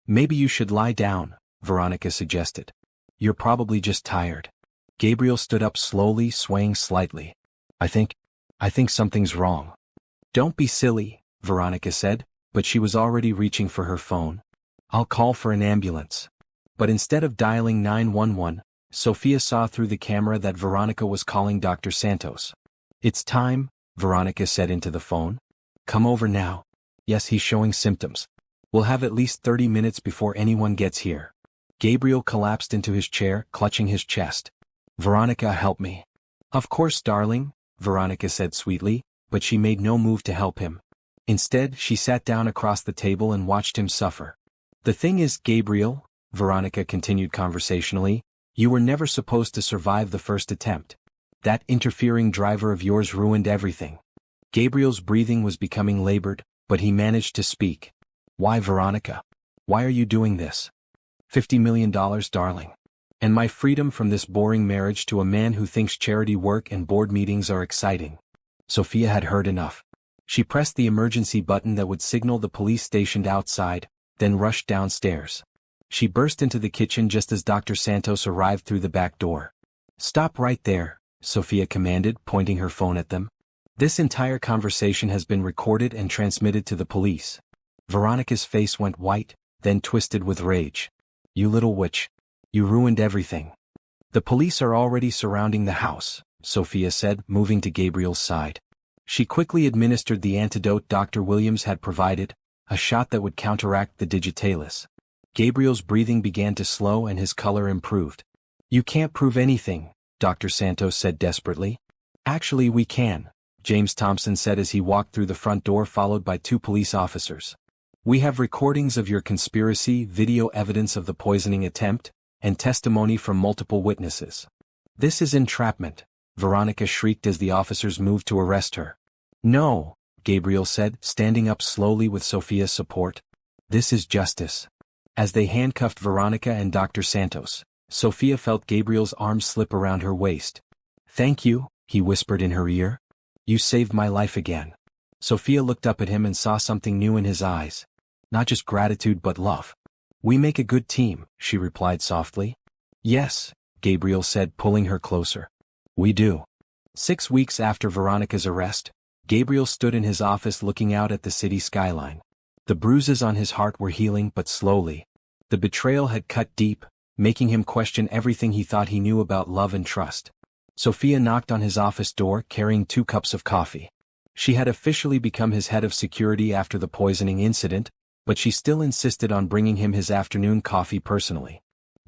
Maybe you should lie down, Veronica suggested. You're probably just tired. Gabriel stood up slowly, swaying slightly. I think something's wrong. Don't be silly, Veronica said, but she was already reaching for her phone. I'll call for an ambulance. But instead of dialing 911, Sophia saw through the camera that Veronica was calling Dr. Santos. It's time, Veronica said into the phone. Come over now. Yes, he's showing symptoms. We'll have at least 30 minutes before anyone gets here. Gabriel collapsed into his chair, clutching his chest. Veronica, help me. Of course, darling, Veronica said sweetly, but she made no move to help him. Instead, she sat down across the table and watched him suffer. The thing is, Gabriel, Veronica continued conversationally, you were never supposed to survive the first attempt. That interfering driver of yours ruined everything. Gabriel's breathing was becoming labored, but he managed to speak. Why, Veronica? Why are you doing this? $50 million, darling. And my freedom from this boring marriage to a man who thinks charity work and board meetings are exciting. Sophia had heard enough. She pressed the emergency button that would signal the police stationed outside, then rushed downstairs. She burst into the kitchen just as Dr. Santos arrived through the back door. Stop right there, Sophia commanded, pointing her phone at them. This entire conversation has been recorded and transmitted to the police. Veronica's face went white, then twisted with rage. You little witch. You ruined everything. The police are already surrounding the house, Sophia said, moving to Gabriel's side. She quickly administered the antidote Dr. Williams had provided, a shot that would counteract the digitalis. Gabriel's breathing began to slow and his color improved. You can't prove anything, Dr. Santos said desperately. Actually, we can, James Thompson said as he walked through the front door followed by 2 police officers. We have recordings of your conspiracy, video evidence of the poisoning attempt, and testimony from multiple witnesses. This is entrapment, Veronica shrieked as the officers moved to arrest her. No, Gabriel said, standing up slowly with Sophia's support. This is justice. As they handcuffed Veronica and Dr. Santos, Sophia felt Gabriel's arms slip around her waist. Thank you, he whispered in her ear. You saved my life again. Sophia looked up at him and saw something new in his eyes. Not just gratitude but love. We make a good team, she replied softly. Yes, Gabriel said, pulling her closer. We do. 6 weeks after Veronica's arrest, Gabriel stood in his office looking out at the city skyline. The bruises on his heart were healing but slowly. The betrayal had cut deep, making him question everything he thought he knew about love and trust. Sophia knocked on his office door carrying 2 cups of coffee. She had officially become his head of security after the poisoning incident, but she still insisted on bringing him his afternoon coffee personally.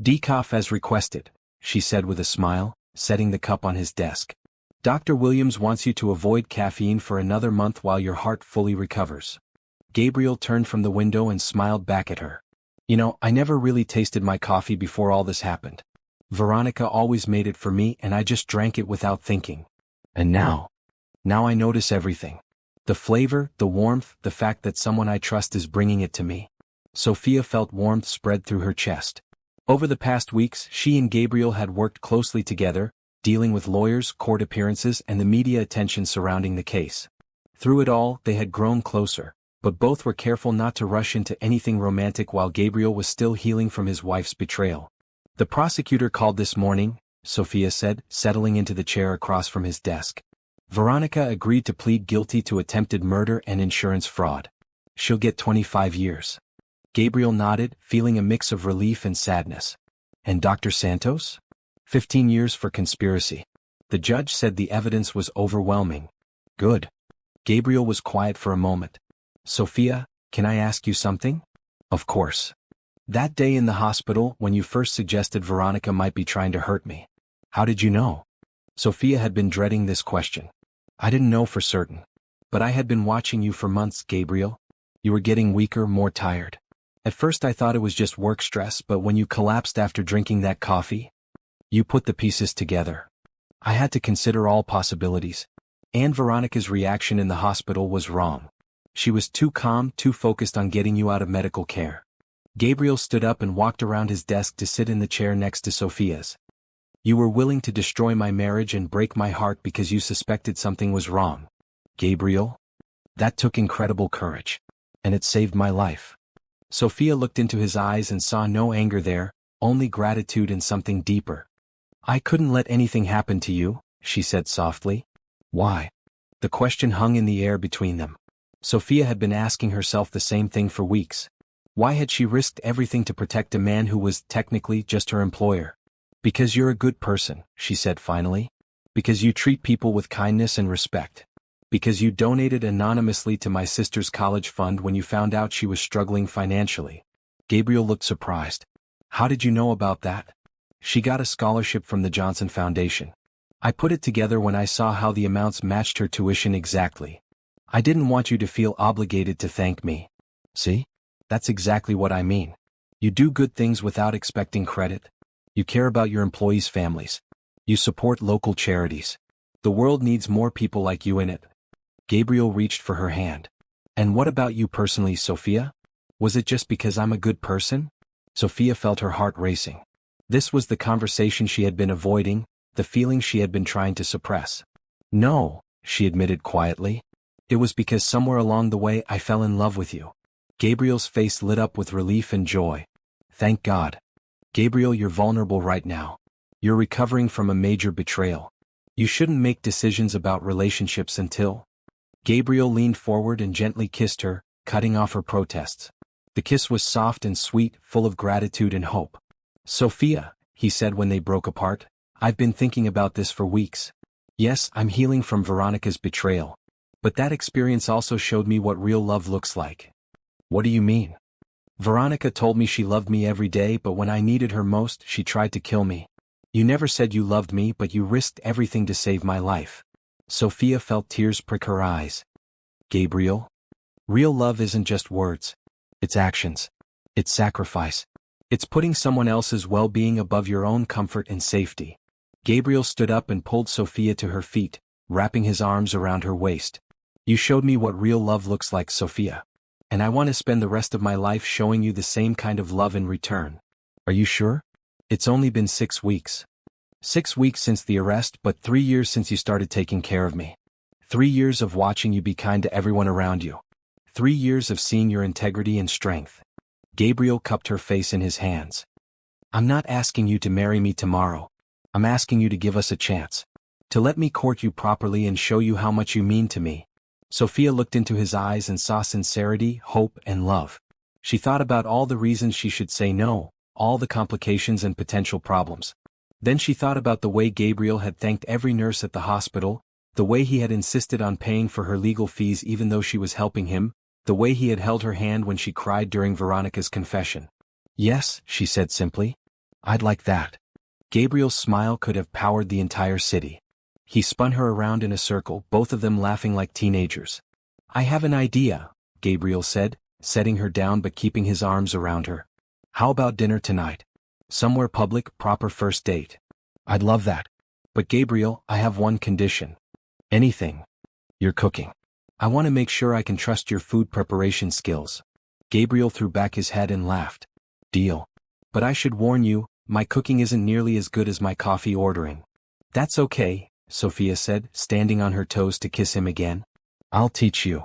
Decaf as requested, she said with a smile, setting the cup on his desk. Dr. Williams wants you to avoid caffeine for another month while your heart fully recovers. Gabriel turned from the window and smiled back at her. You know, I never really tasted my coffee before all this happened. Veronica always made it for me and I just drank it without thinking. And now I notice everything. The flavor, the warmth, the fact that someone I trust is bringing it to me. Sophia felt warmth spread through her chest. Over the past weeks, she and Gabriel had worked closely together, dealing with lawyers, court appearances, and the media attention surrounding the case. Through it all, they had grown closer, but both were careful not to rush into anything romantic while Gabriel was still healing from his wife's betrayal. The prosecutor called this morning, Sophia said, settling into the chair across from his desk. Veronica agreed to plead guilty to attempted murder and insurance fraud. She'll get 25 years. Gabriel nodded, feeling a mix of relief and sadness. And Dr. Santos? 15 years for conspiracy. The judge said the evidence was overwhelming. Good. Gabriel was quiet for a moment. Sophia, can I ask you something? Of course. That day in the hospital when you first suggested Veronica might be trying to hurt me. How did you know? Sophia had been dreading this question. I didn't know for certain. But I had been watching you for months, Gabriel. You were getting weaker, more tired. At first I thought it was just work stress, but when you collapsed after drinking that coffee, you put the pieces together. I had to consider all possibilities. And Veronica's reaction in the hospital was wrong. She was too calm, too focused on getting you out of medical care. Gabriel stood up and walked around his desk to sit in the chair next to Sophia's. You were willing to destroy my marriage and break my heart because you suspected something was wrong. Gabriel? That took incredible courage. And it saved my life. Sophia looked into his eyes and saw no anger there, only gratitude and something deeper. I couldn't let anything happen to you, she said softly. Why? The question hung in the air between them. Sophia had been asking herself the same thing for weeks. Why had she risked everything to protect a man who was technically just her employer? Because you're a good person, she said finally. Because you treat people with kindness and respect. Because you donated anonymously to my sister's college fund when you found out she was struggling financially. Gabriel looked surprised. How did you know about that? She got a scholarship from the Johnson Foundation. I put it together when I saw how the amounts matched her tuition exactly. I didn't want you to feel obligated to thank me. See? That's exactly what I mean. You do good things without expecting credit. You care about your employees' families. You support local charities. The world needs more people like you in it. Gabriel reached for her hand. And what about you personally, Sophia? Was it just because I'm a good person? Sophia felt her heart racing. This was the conversation she had been avoiding, the feeling she had been trying to suppress. No, she admitted quietly. It was because somewhere along the way I fell in love with you. Gabriel's face lit up with relief and joy. Thank God. Gabriel, you're vulnerable right now. You're recovering from a major betrayal. You shouldn't make decisions about relationships until... Gabriel leaned forward and gently kissed her, cutting off her protests. The kiss was soft and sweet, full of gratitude and hope. Sophia, he said when they broke apart, I've been thinking about this for weeks. Yes, I'm healing from Veronica's betrayal. But that experience also showed me what real love looks like. What do you mean? Veronica told me she loved me every day, but when I needed her most, she tried to kill me. You never said you loved me, but you risked everything to save my life. Sophia felt tears prick her eyes. Gabriel? Real love isn't just words. It's actions. It's sacrifice. It's putting someone else's well-being above your own comfort and safety. Gabriel stood up and pulled Sophia to her feet, wrapping his arms around her waist. You showed me what real love looks like, Sophia. And I want to spend the rest of my life showing you the same kind of love in return. Are you sure? It's only been 6 weeks. 6 weeks since the arrest, but 3 years since you started taking care of me. 3 years of watching you be kind to everyone around you. 3 years of seeing your integrity and strength. Gabriel cupped her face in his hands. I'm not asking you to marry me tomorrow. I'm asking you to give us a chance. To let me court you properly and show you how much you mean to me. Sophia looked into his eyes and saw sincerity, hope, and love. She thought about all the reasons she should say no, all the complications and potential problems. Then she thought about the way Gabriel had thanked every nurse at the hospital, the way he had insisted on paying for her legal fees even though she was helping him, the way he had held her hand when she cried during Veronica's confession. Yes, she said simply. I'd like that. Gabriel's smile could have powered the entire city. He spun her around in a circle, both of them laughing like teenagers. I have an idea, Gabriel said, setting her down but keeping his arms around her. How about dinner tonight? Somewhere public, proper first date. I'd love that. But Gabriel, I have one condition. Anything. You're cooking. I want to make sure I can trust your food preparation skills. Gabriel threw back his head and laughed. Deal. But I should warn you, my cooking isn't nearly as good as my coffee ordering. That's okay, Sophia said, standing on her toes to kiss him again. I'll teach you.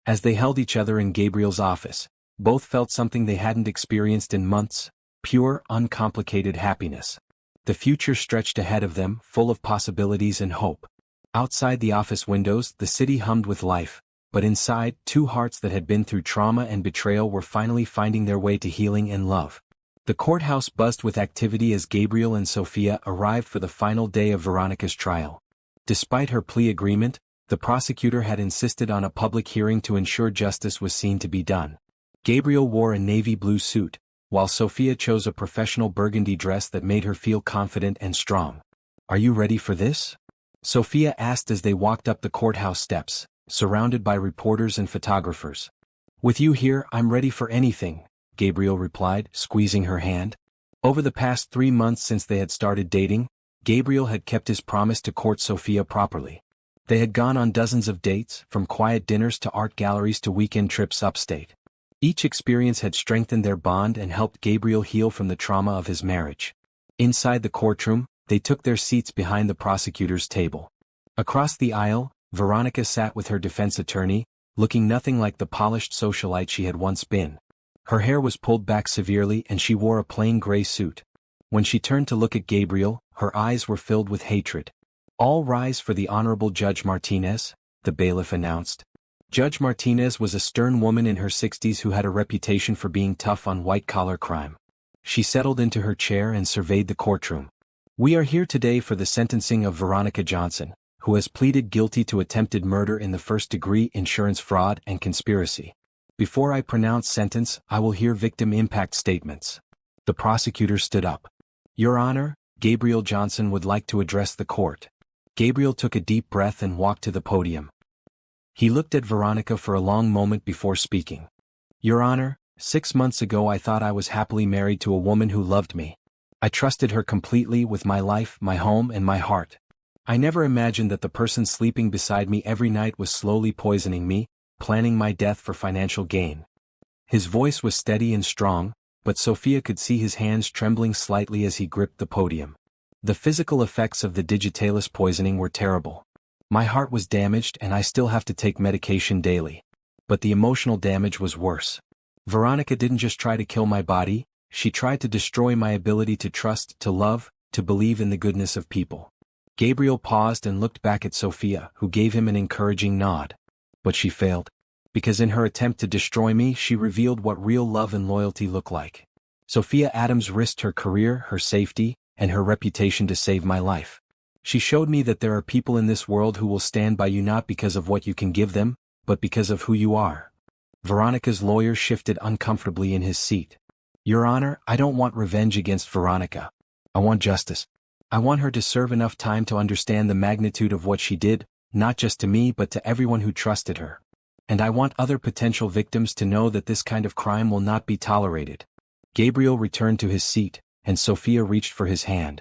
As they held each other in Gabriel's office, both felt something they hadn't experienced in months: pure, uncomplicated happiness. The future stretched ahead of them, full of possibilities and hope. Outside the office windows, the city hummed with life, but inside, two hearts that had been through trauma and betrayal were finally finding their way to healing and love. The courthouse buzzed with activity as Gabriel and Sophia arrived for the final day of Veronica's trial. Despite her plea agreement, the prosecutor had insisted on a public hearing to ensure justice was seen to be done. Gabriel wore a navy blue suit, while Sophia chose a professional burgundy dress that made her feel confident and strong. "Are you ready for this?" Sophia asked as they walked up the courthouse steps, surrounded by reporters and photographers. "With you here, I'm ready for anything," Gabriel replied, squeezing her hand. Over the past 3 months since they had started dating, Gabriel had kept his promise to court Sophia properly. They had gone on dozens of dates, from quiet dinners to art galleries to weekend trips upstate. Each experience had strengthened their bond and helped Gabriel heal from the trauma of his marriage. Inside the courtroom, they took their seats behind the prosecutor's table. Across the aisle, Veronica sat with her defense attorney, looking nothing like the polished socialite she had once been. Her hair was pulled back severely and she wore a plain gray suit. When she turned to look at Gabriel, her eyes were filled with hatred. "All rise for the Honorable Judge Martinez," the bailiff announced. Judge Martinez was a stern woman in her 60s who had a reputation for being tough on white-collar crime. She settled into her chair and surveyed the courtroom. "We are here today for the sentencing of Veronica Johnson, who has pleaded guilty to attempted murder in the first-degree, insurance fraud, and conspiracy. Before I pronounce sentence, I will hear victim impact statements." The prosecutor stood up. "Your Honor, Gabriel Johnson would like to address the court." Gabriel took a deep breath and walked to the podium. He looked at Veronica for a long moment before speaking. "Your Honor, 6 months ago I thought I was happily married to a woman who loved me. I trusted her completely with my life, my home, and my heart. I never imagined that the person sleeping beside me every night was slowly poisoning me, planning my death for financial gain." His voice was steady and strong, but Sophia could see his hands trembling slightly as he gripped the podium. "The physical effects of the digitalis poisoning were terrible. My heart was damaged and I still have to take medication daily. But the emotional damage was worse. Veronica didn't just try to kill my body, she tried to destroy my ability to trust, to love, to believe in the goodness of people." Gabriel paused and looked back at Sophia, who gave him an encouraging nod. "But she failed. Because in her attempt to destroy me, she revealed what real love and loyalty look like. Sophia Adams risked her career, her safety, and her reputation to save my life. She showed me that there are people in this world who will stand by you not because of what you can give them, but because of who you are." Veronica's lawyer shifted uncomfortably in his seat. "Your Honor, I don't want revenge against Veronica. I want justice. I want her to serve enough time to understand the magnitude of what she did, not just to me but to everyone who trusted her. And I want other potential victims to know that this kind of crime will not be tolerated." Gabriel returned to his seat, and Sophia reached for his hand.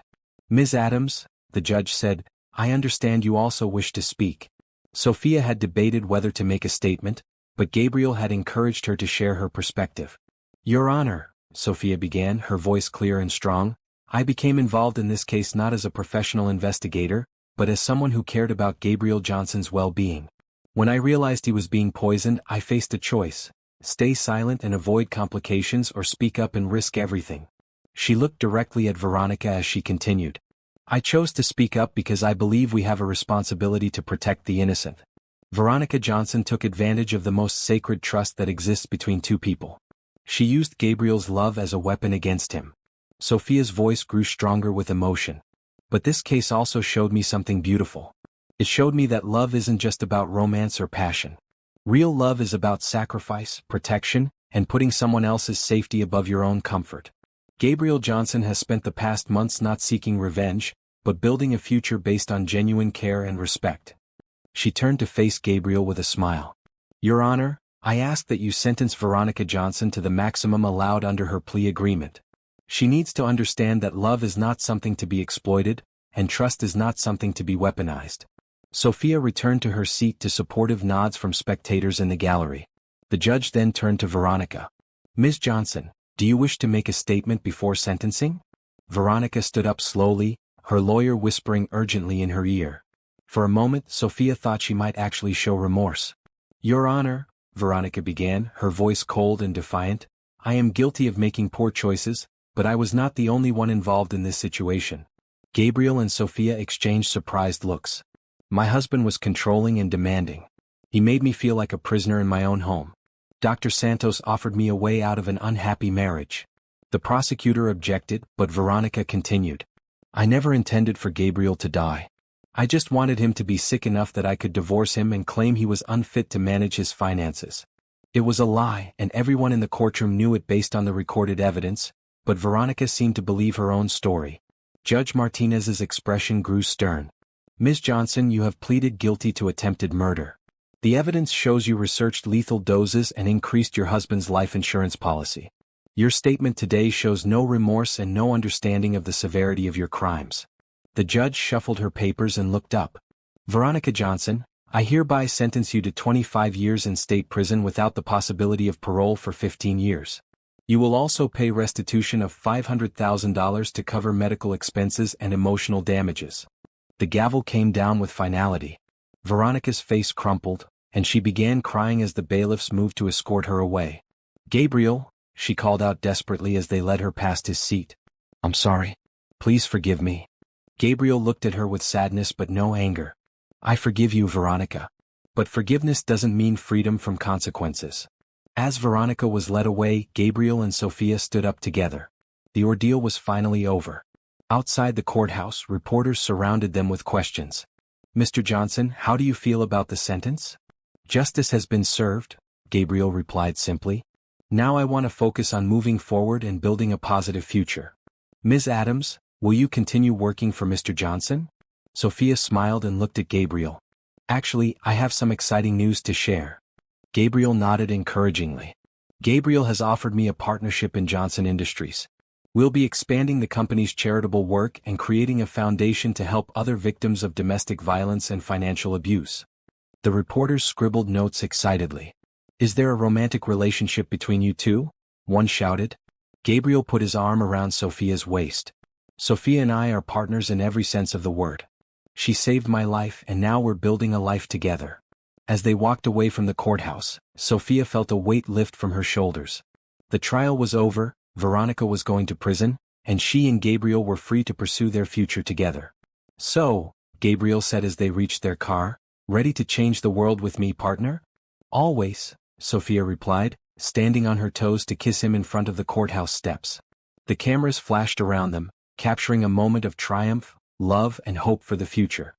"Ms. Adams," the judge said, "I understand you also wish to speak." Sophia had debated whether to make a statement, but Gabriel had encouraged her to share her perspective. "Your Honor," Sophia began, her voice clear and strong, "I became involved in this case not as a professional investigator, but as someone who cared about Gabriel Johnson's well-being. When I realized he was being poisoned, I faced a choice: stay silent and avoid complications or speak up and risk everything." She looked directly at Veronica as she continued. "I chose to speak up because I believe we have a responsibility to protect the innocent. Veronica Johnson took advantage of the most sacred trust that exists between two people. She used Gabriel's love as a weapon against him." Sophia's voice grew stronger with emotion. "But this case also showed me something beautiful. It showed me that love isn't just about romance or passion. Real love is about sacrifice, protection, and putting someone else's safety above your own comfort. Gabriel Johnson has spent the past months not seeking revenge, but building a future based on genuine care and respect." She turned to face Gabriel with a smile. "Your Honor, I ask that you sentence Veronica Johnson to the maximum allowed under her plea agreement. She needs to understand that love is not something to be exploited, and trust is not something to be weaponized." Sophia returned to her seat to supportive nods from spectators in the gallery. The judge then turned to Veronica. "Ms. Johnson, do you wish to make a statement before sentencing?" Veronica stood up slowly, her lawyer whispering urgently in her ear. For a moment, Sophia thought she might actually show remorse. "Your Honor," Veronica began, her voice cold and defiant. "I am guilty of making poor choices, but I was not the only one involved in this situation." Gabriel and Sophia exchanged surprised looks. "My husband was controlling and demanding. He made me feel like a prisoner in my own home. Dr. Santos offered me a way out of an unhappy marriage." The prosecutor objected, but Veronica continued. "I never intended for Gabriel to die. I just wanted him to be sick enough that I could divorce him and claim he was unfit to manage his finances. It was a lie, and everyone in the courtroom knew it based on the recorded evidence, but Veronica seemed to believe her own story." Judge Martinez's expression grew stern. "Ms. Johnson, you have pleaded guilty to attempted murder. The evidence shows you researched lethal doses and increased your husband's life insurance policy. Your statement today shows no remorse and no understanding of the severity of your crimes." The judge shuffled her papers and looked up. "Veronica Johnson, I hereby sentence you to 25 years in state prison without the possibility of parole for 15 years. You will also pay restitution of $500,000 to cover medical expenses and emotional damages." The gavel came down with finality. Veronica's face crumpled, and she began crying as the bailiffs moved to escort her away. "Gabriel," she called out desperately as they led her past his seat. "I'm sorry. Please forgive me." Gabriel looked at her with sadness but no anger. "I forgive you, Veronica. But forgiveness doesn't mean freedom from consequences." As Veronica was led away, Gabriel and Sophia stood up together. The ordeal was finally over. Outside the courthouse, reporters surrounded them with questions. "Mr. Johnson, how do you feel about the sentence?" "Justice has been served," Gabriel replied simply. "Now I want to focus on moving forward and building a positive future." "Ms. Adams, will you continue working for Mr. Johnson?" Sophia smiled and looked at Gabriel. "Actually, I have some exciting news to share." Gabriel nodded encouragingly. "Gabriel has offered me a partnership in Johnson Industries. We'll be expanding the company's charitable work and creating a foundation to help other victims of domestic violence and financial abuse." The reporters scribbled notes excitedly. "Is there a romantic relationship between you two?" one shouted. Gabriel put his arm around Sophia's waist. "Sophia and I are partners in every sense of the word. She saved my life and now we're building a life together." As they walked away from the courthouse, Sophia felt a weight lift from her shoulders. The trial was over, Veronica was going to prison, and she and Gabriel were free to pursue their future together. "So," Gabriel said as they reached their car, "ready to change the world with me, partner?" "Always," Sophia replied, standing on her toes to kiss him in front of the courthouse steps. The cameras flashed around them, capturing a moment of triumph, love and hope for the future.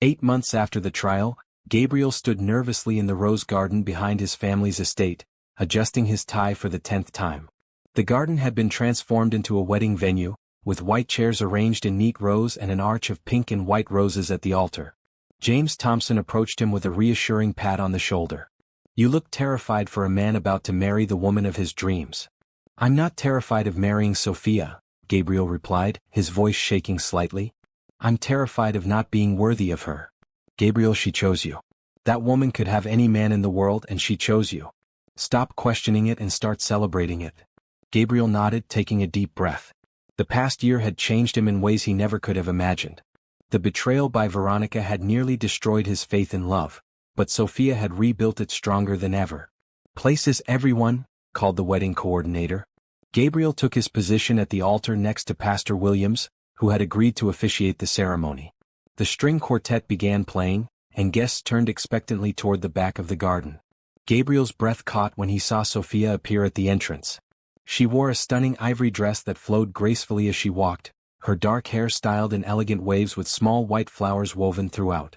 8 months after the trial, Gabriel stood nervously in the rose garden behind his family's estate, adjusting his tie for the 10th time. The garden had been transformed into a wedding venue, with white chairs arranged in neat rows and an arch of pink and white roses at the altar. James Thompson approached him with a reassuring pat on the shoulder. "You look terrified for a man about to marry the woman of his dreams." "I'm not terrified of marrying Sophia," Gabriel replied, his voice shaking slightly. "I'm terrified of not being worthy of her." "Gabriel, she chose you. That woman could have any man in the world and she chose you. Stop questioning it and start celebrating it." Gabriel nodded, taking a deep breath. The past year had changed him in ways he never could have imagined. The betrayal by Veronica had nearly destroyed his faith in love, but Sophia had rebuilt it stronger than ever. "Places everyone," called the wedding coordinator. Gabriel took his position at the altar next to Pastor Williams, who had agreed to officiate the ceremony. The string quartet began playing, and guests turned expectantly toward the back of the garden. Gabriel's breath caught when he saw Sophia appear at the entrance. She wore a stunning ivory dress that flowed gracefully as she walked, her dark hair styled in elegant waves with small white flowers woven throughout.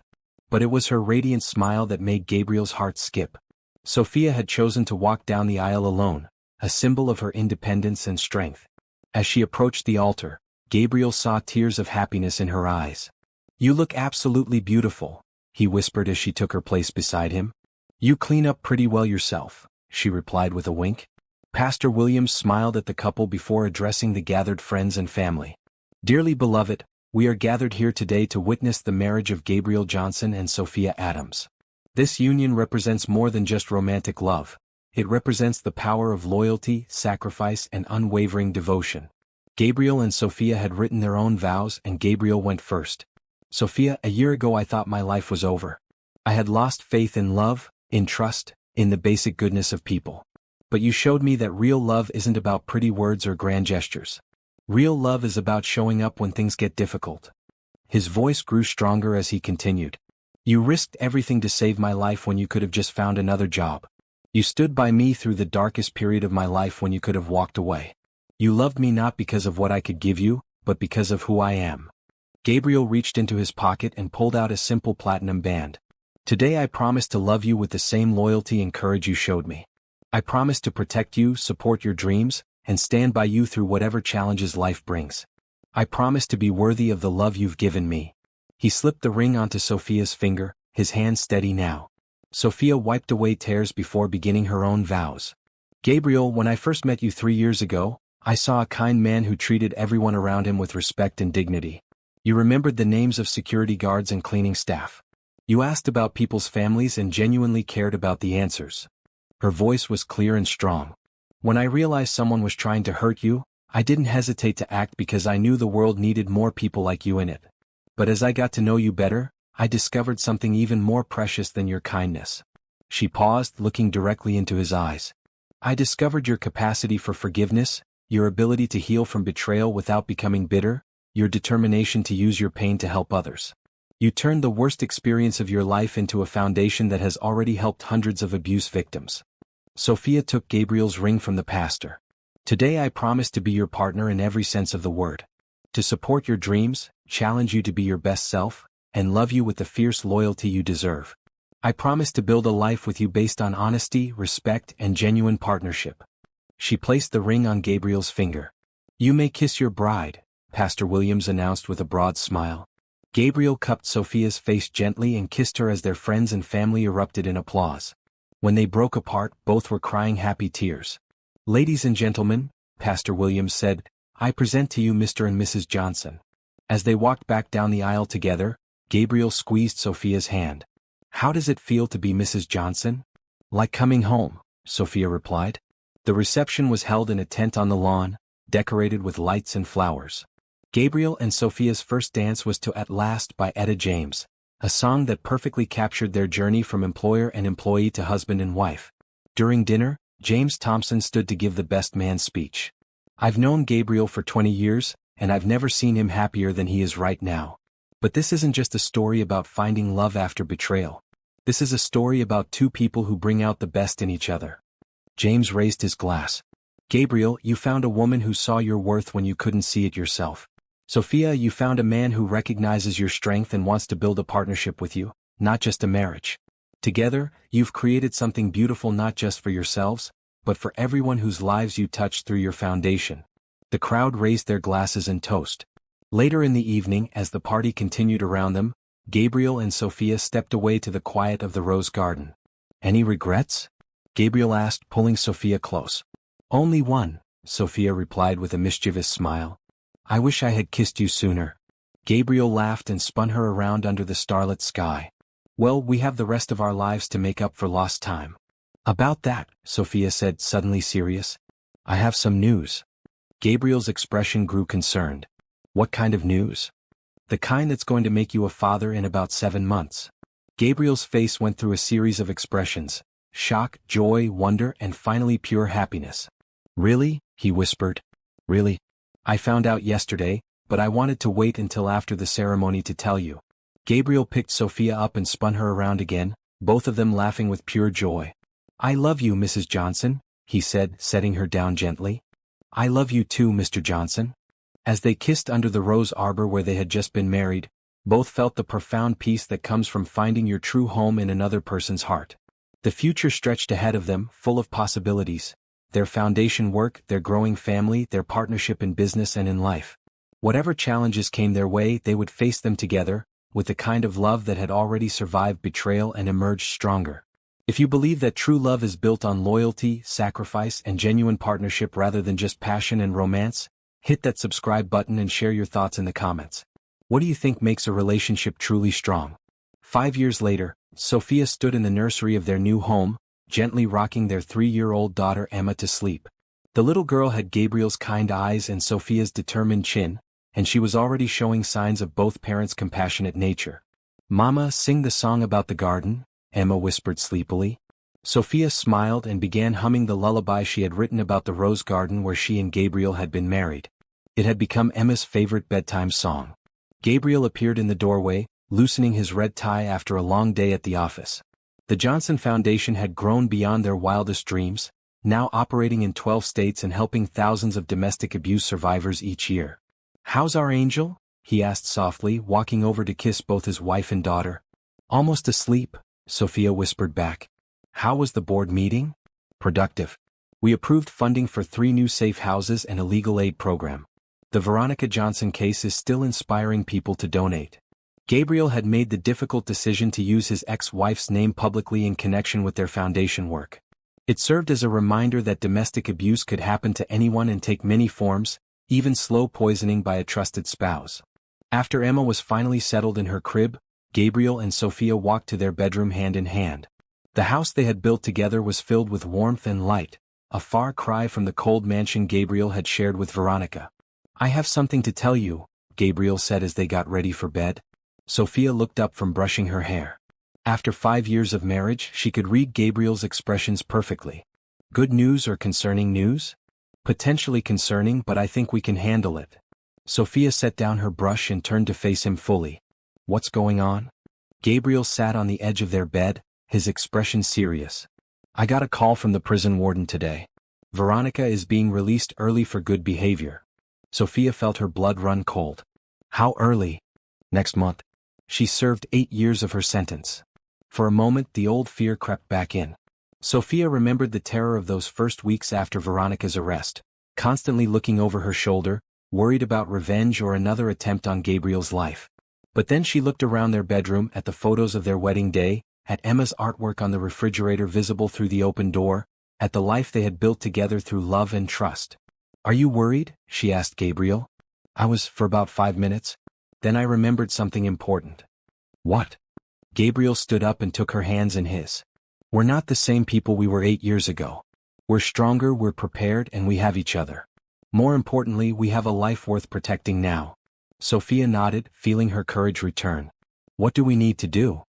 But it was her radiant smile that made Gabriel's heart skip. Sophia had chosen to walk down the aisle alone, a symbol of her independence and strength. As she approached the altar, Gabriel saw tears of happiness in her eyes. "You look absolutely beautiful," he whispered as she took her place beside him. "You clean up pretty well yourself," she replied with a wink. Pastor Williams smiled at the couple before addressing the gathered friends and family. "Dearly beloved, we are gathered here today to witness the marriage of Gabriel Johnson and Sophia Adams. This union represents more than just romantic love. It represents the power of loyalty, sacrifice, and unwavering devotion." Gabriel and Sophia had written their own vows, and Gabriel went first. "Sophia, a year ago I thought my life was over. I had lost faith in love, in trust, in the basic goodness of people. But you showed me that real love isn't about pretty words or grand gestures. Real love is about showing up when things get difficult. His voice grew stronger as he continued. You risked everything to save my life when you could have just found another job. You stood by me through the darkest period of my life when you could have walked away. You loved me not because of what I could give you, but because of who I am. Gabriel reached into his pocket and pulled out a simple platinum band. Today I promise to love you with the same loyalty and courage you showed me. I promise to protect you, support your dreams, and stand by you through whatever challenges life brings. I promise to be worthy of the love you've given me. He slipped the ring onto Sophia's finger, his hand steady now. Sophia wiped away tears before beginning her own vows. Gabriel, when I first met you 3 years ago, I saw a kind man who treated everyone around him with respect and dignity. You remembered the names of security guards and cleaning staff. You asked about people's families and genuinely cared about the answers. Her voice was clear and strong. When I realized someone was trying to hurt you, I didn't hesitate to act because I knew the world needed more people like you in it. But as I got to know you better, I discovered something even more precious than your kindness. She paused, looking directly into his eyes. I discovered your capacity for forgiveness, your ability to heal from betrayal without becoming bitter, your determination to use your pain to help others. You turned the worst experience of your life into a foundation that has already helped hundreds of abuse victims. Sophia took Gabriel's ring from the pastor. Today I promise to be your partner in every sense of the word. To support your dreams, challenge you to be your best self, and love you with the fierce loyalty you deserve. I promise to build a life with you based on honesty, respect, and genuine partnership. She placed the ring on Gabriel's finger. You may kiss your bride, Pastor Williams announced with a broad smile. Gabriel cupped Sophia's face gently and kissed her as their friends and family erupted in applause. When they broke apart, both were crying happy tears. Ladies and gentlemen, Pastor Williams said, I present to you Mr. and Mrs. Johnson. As they walked back down the aisle together, Gabriel squeezed Sophia's hand. How does it feel to be Mrs. Johnson? Like coming home, Sophia replied. The reception was held in a tent on the lawn, decorated with lights and flowers. Gabriel and Sophia's first dance was to At Last by Etta James, a song that perfectly captured their journey from employer and employee to husband and wife. During dinner, James Thompson stood to give the best man speech. I've known Gabriel for 20 years, and I've never seen him happier than he is right now. But this isn't just a story about finding love after betrayal. This is a story about two people who bring out the best in each other. James raised his glass. Gabriel, you found a woman who saw your worth when you couldn't see it yourself. Sophia, you found a man who recognizes your strength and wants to build a partnership with you, not just a marriage. Together, you've created something beautiful not just for yourselves, but for everyone whose lives you touched through your foundation. The crowd raised their glasses in toast. Later in the evening, as the party continued around them, Gabriel and Sophia stepped away to the quiet of the rose garden. Any regrets? Gabriel asked, pulling Sophia close. Only one, Sophia replied with a mischievous smile. I wish I had kissed you sooner. Gabriel laughed and spun her around under the starlit sky. Well, we have the rest of our lives to make up for lost time. About that, Sophia said, suddenly serious. I have some news. Gabriel's expression grew concerned. What kind of news? The kind that's going to make you a father in about 7 months. Gabriel's face went through a series of expressions: shock, joy, wonder, and finally pure happiness. Really? He whispered. Really? I found out yesterday, but I wanted to wait until after the ceremony to tell you. Gabriel picked Sophia up and spun her around again, both of them laughing with pure joy. I love you, Mrs. Johnson, he said, setting her down gently. I love you too, Mr. Johnson. As they kissed under the rose arbor where they had just been married, both felt the profound peace that comes from finding your true home in another person's heart. The future stretched ahead of them, full of possibilities. Their foundation work, their growing family, their partnership in business and in life. Whatever challenges came their way, they would face them together, with the kind of love that had already survived betrayal and emerged stronger. If you believe that true love is built on loyalty, sacrifice, and genuine partnership rather than just passion and romance, hit that subscribe button and share your thoughts in the comments. What do you think makes a relationship truly strong? 5 years later, Sophia stood in the nursery of their new home, gently rocking their 3-year-old daughter Emma to sleep. The little girl had Gabriel's kind eyes and Sophia's determined chin, and she was already showing signs of both parents' compassionate nature. Mama, sing the song about the garden, Emma whispered sleepily. Sophia smiled and began humming the lullaby she had written about the rose garden where she and Gabriel had been married. It had become Emma's favorite bedtime song. Gabriel appeared in the doorway, loosening his red tie after a long day at the office. The Johnson Foundation had grown beyond their wildest dreams, now operating in 12 states and helping thousands of domestic abuse survivors each year. "How's our angel?" he asked softly, walking over to kiss both his wife and daughter. "Almost asleep," Sophia whispered back. "How was the board meeting?" "Productive. We approved funding for 3 new safe houses and a legal aid program. The Veronica Johnson case is still inspiring people to donate." Gabriel had made the difficult decision to use his ex-wife's name publicly in connection with their foundation work. It served as a reminder that domestic abuse could happen to anyone and take many forms, even slow poisoning by a trusted spouse. After Emma was finally settled in her crib, Gabriel and Sophia walked to their bedroom hand in hand. The house they had built together was filled with warmth and light, a far cry from the cold mansion Gabriel had shared with Veronica. "I have something to tell you," Gabriel said as they got ready for bed. Sophia looked up from brushing her hair. After 5 years of marriage, she could read Gabriel's expressions perfectly. "Good news or concerning news?" "Potentially concerning, but I think we can handle it." Sophia set down her brush and turned to face him fully. "What's going on?" Gabriel sat on the edge of their bed, his expression serious. "I got a call from the prison warden today. Veronica is being released early for good behavior." Sophia felt her blood run cold. "How early?" "Next month. She served 8 years of her sentence." For a moment the old fear crept back in. Sophia remembered the terror of those first weeks after Veronica's arrest, constantly looking over her shoulder, worried about revenge or another attempt on Gabriel's life. But then she looked around their bedroom at the photos of their wedding day, at Emma's artwork on the refrigerator visible through the open door, at the life they had built together through love and trust. "Are you worried?" she asked Gabriel. "I was for about 5 minutes. Then I remembered something important." "What?" Gabriel stood up and took her hands in his. "We're not the same people we were 8 years ago. We're stronger, we're prepared, and we have each other. More importantly, we have a life worth protecting now." Sophia nodded, feeling her courage return. "What do we need to do?"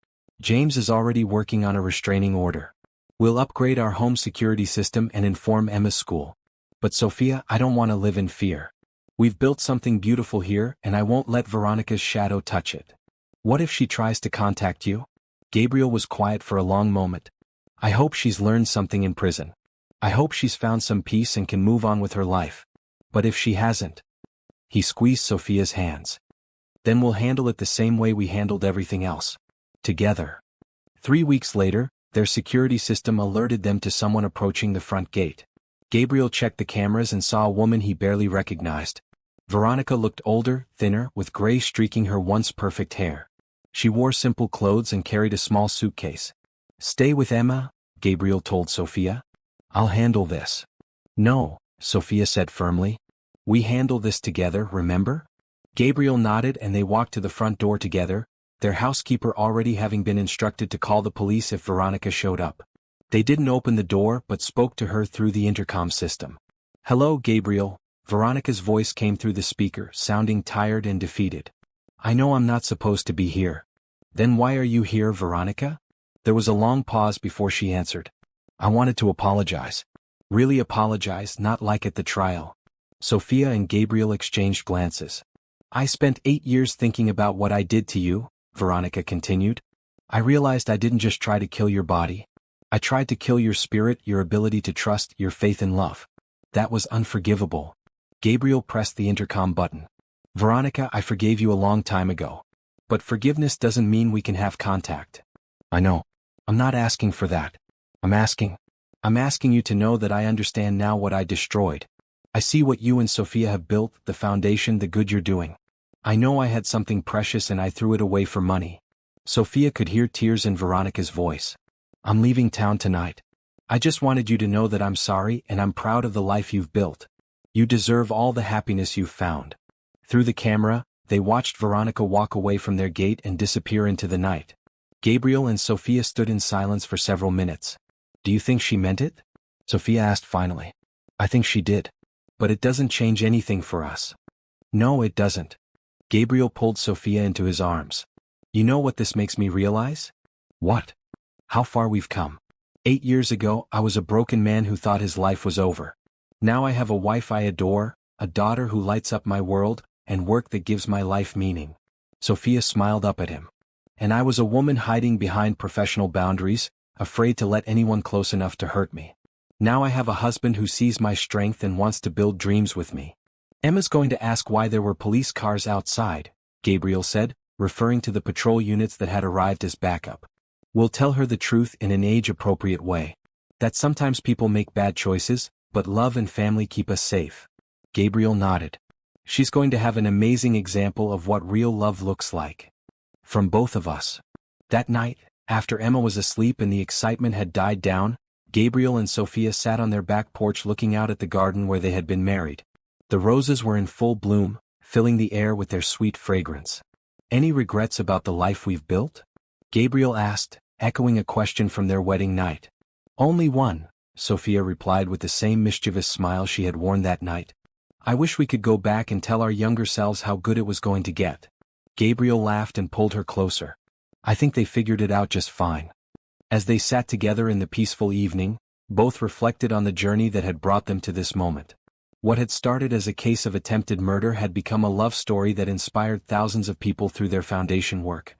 "James is already working on a restraining order. We'll upgrade our home security system and inform Emma's school. But Sophia, I don't want to live in fear. We've built something beautiful here, and I won't let Veronica's shadow touch it." "What if she tries to contact you?" Gabriel was quiet for a long moment. "I hope she's learned something in prison. I hope she's found some peace and can move on with her life. But if she hasn't..." He squeezed Sophia's hands. "Then we'll handle it the same way we handled everything else. Together." 3 weeks later, their security system alerted them to someone approaching the front gate. Gabriel checked the cameras and saw a woman he barely recognized. Veronica looked older, thinner, with gray streaking her once perfect hair. She wore simple clothes and carried a small suitcase. "Stay with Emma," Gabriel told Sophia. "I'll handle this." "No," Sophia said firmly. "We handle this together, remember?" Gabriel nodded and they walked to the front door together, their housekeeper already having been instructed to call the police if Veronica showed up. They didn't open the door but spoke to her through the intercom system. "Hello, Gabriel." Veronica's voice came through the speaker, sounding tired and defeated. "I know I'm not supposed to be here." "Then why are you here, Veronica?" There was a long pause before she answered. "I wanted to apologize. Really apologize, not like at the trial." Sophia and Gabriel exchanged glances. "I spent 8 years thinking about what I did to you," Veronica continued. "I realized I didn't just try to kill your body. I tried to kill your spirit, your ability to trust, your faith in love. That was unforgivable." Gabriel pressed the intercom button. "Veronica, I forgave you a long time ago. But forgiveness doesn't mean we can have contact." "I know. I'm not asking for that. I'm asking you to know that I understand now what I destroyed. I see what you and Sophia have built, the foundation, the good you're doing. I know I had something precious and I threw it away for money." Sophia could hear tears in Veronica's voice. "I'm leaving town tonight. I just wanted you to know that I'm sorry and I'm proud of the life you've built. You deserve all the happiness you've found." Through the camera, they watched Veronica walk away from their gate and disappear into the night. Gabriel and Sophia stood in silence for several minutes. "Do you think she meant it?" Sophia asked finally. "I think she did. But it doesn't change anything for us." "No, it doesn't." Gabriel pulled Sophia into his arms. "You know what this makes me realize?" "What?" "How far we've come. 8 years ago, I was a broken man who thought his life was over. Now I have a wife I adore, a daughter who lights up my world, and work that gives my life meaning. Sophia smiled up at him. And I was a woman hiding behind professional boundaries, afraid to let anyone close enough to hurt me. Now I have a husband who sees my strength and wants to build dreams with me. Emma's going to ask why there were police cars outside, Gabriel said, referring to the patrol units that had arrived as backup. We'll tell her the truth in an age-appropriate way. That sometimes people make bad choices, but love and family keep us safe. Gabriel nodded. She's going to have an amazing example of what real love looks like. From both of us. That night, after Emma was asleep and the excitement had died down, Gabriel and Sophia sat on their back porch looking out at the garden where they had been married. The roses were in full bloom, filling the air with their sweet fragrance. Any regrets about the life we've built? Gabriel asked, echoing a question from their wedding night. Only one, Sophia replied with the same mischievous smile she had worn that night. I wish we could go back and tell our younger selves how good it was going to get. Gabriel laughed and pulled her closer. I think they figured it out just fine. As they sat together in the peaceful evening, both reflected on the journey that had brought them to this moment. What had started as a case of attempted murder had become a love story that inspired thousands of people through their foundation work.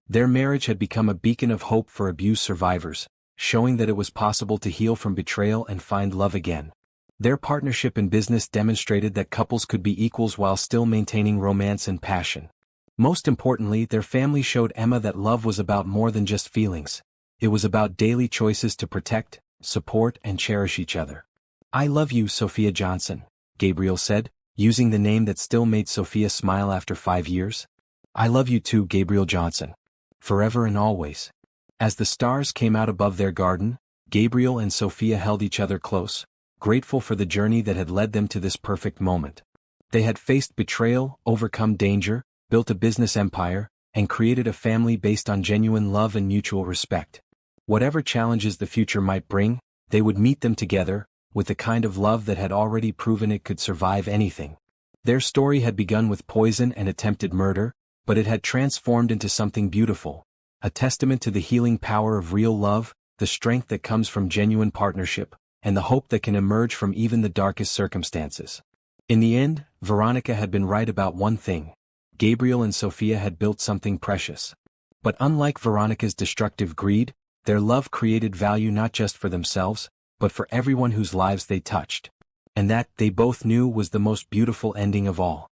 Their marriage had become a beacon of hope for abuse survivors, showing that it was possible to heal from betrayal and find love again. Their partnership in business demonstrated that couples could be equals while still maintaining romance and passion. Most importantly, their family showed Emma that love was about more than just feelings. It was about daily choices to protect, support, and cherish each other. I love you, Sophia Johnson, Gabriel said, using the name that still made Sophia smile after 5 years. I love you too, Gabriel Johnson. Forever and always. As the stars came out above their garden, Gabriel and Sophia held each other close, grateful for the journey that had led them to this perfect moment. They had faced betrayal, overcome danger, built a business empire, and created a family based on genuine love and mutual respect. Whatever challenges the future might bring, they would meet them together, with the kind of love that had already proven it could survive anything. Their story had begun with poison and attempted murder, but it had transformed into something beautiful, a testament to the healing power of real love, the strength that comes from genuine partnership, and the hope that can emerge from even the darkest circumstances. In the end, Veronica had been right about one thing. Gabriel and Sophia had built something precious. But unlike Veronica's destructive greed, their love created value not just for themselves, but for everyone whose lives they touched. And that, they both knew, was the most beautiful ending of all.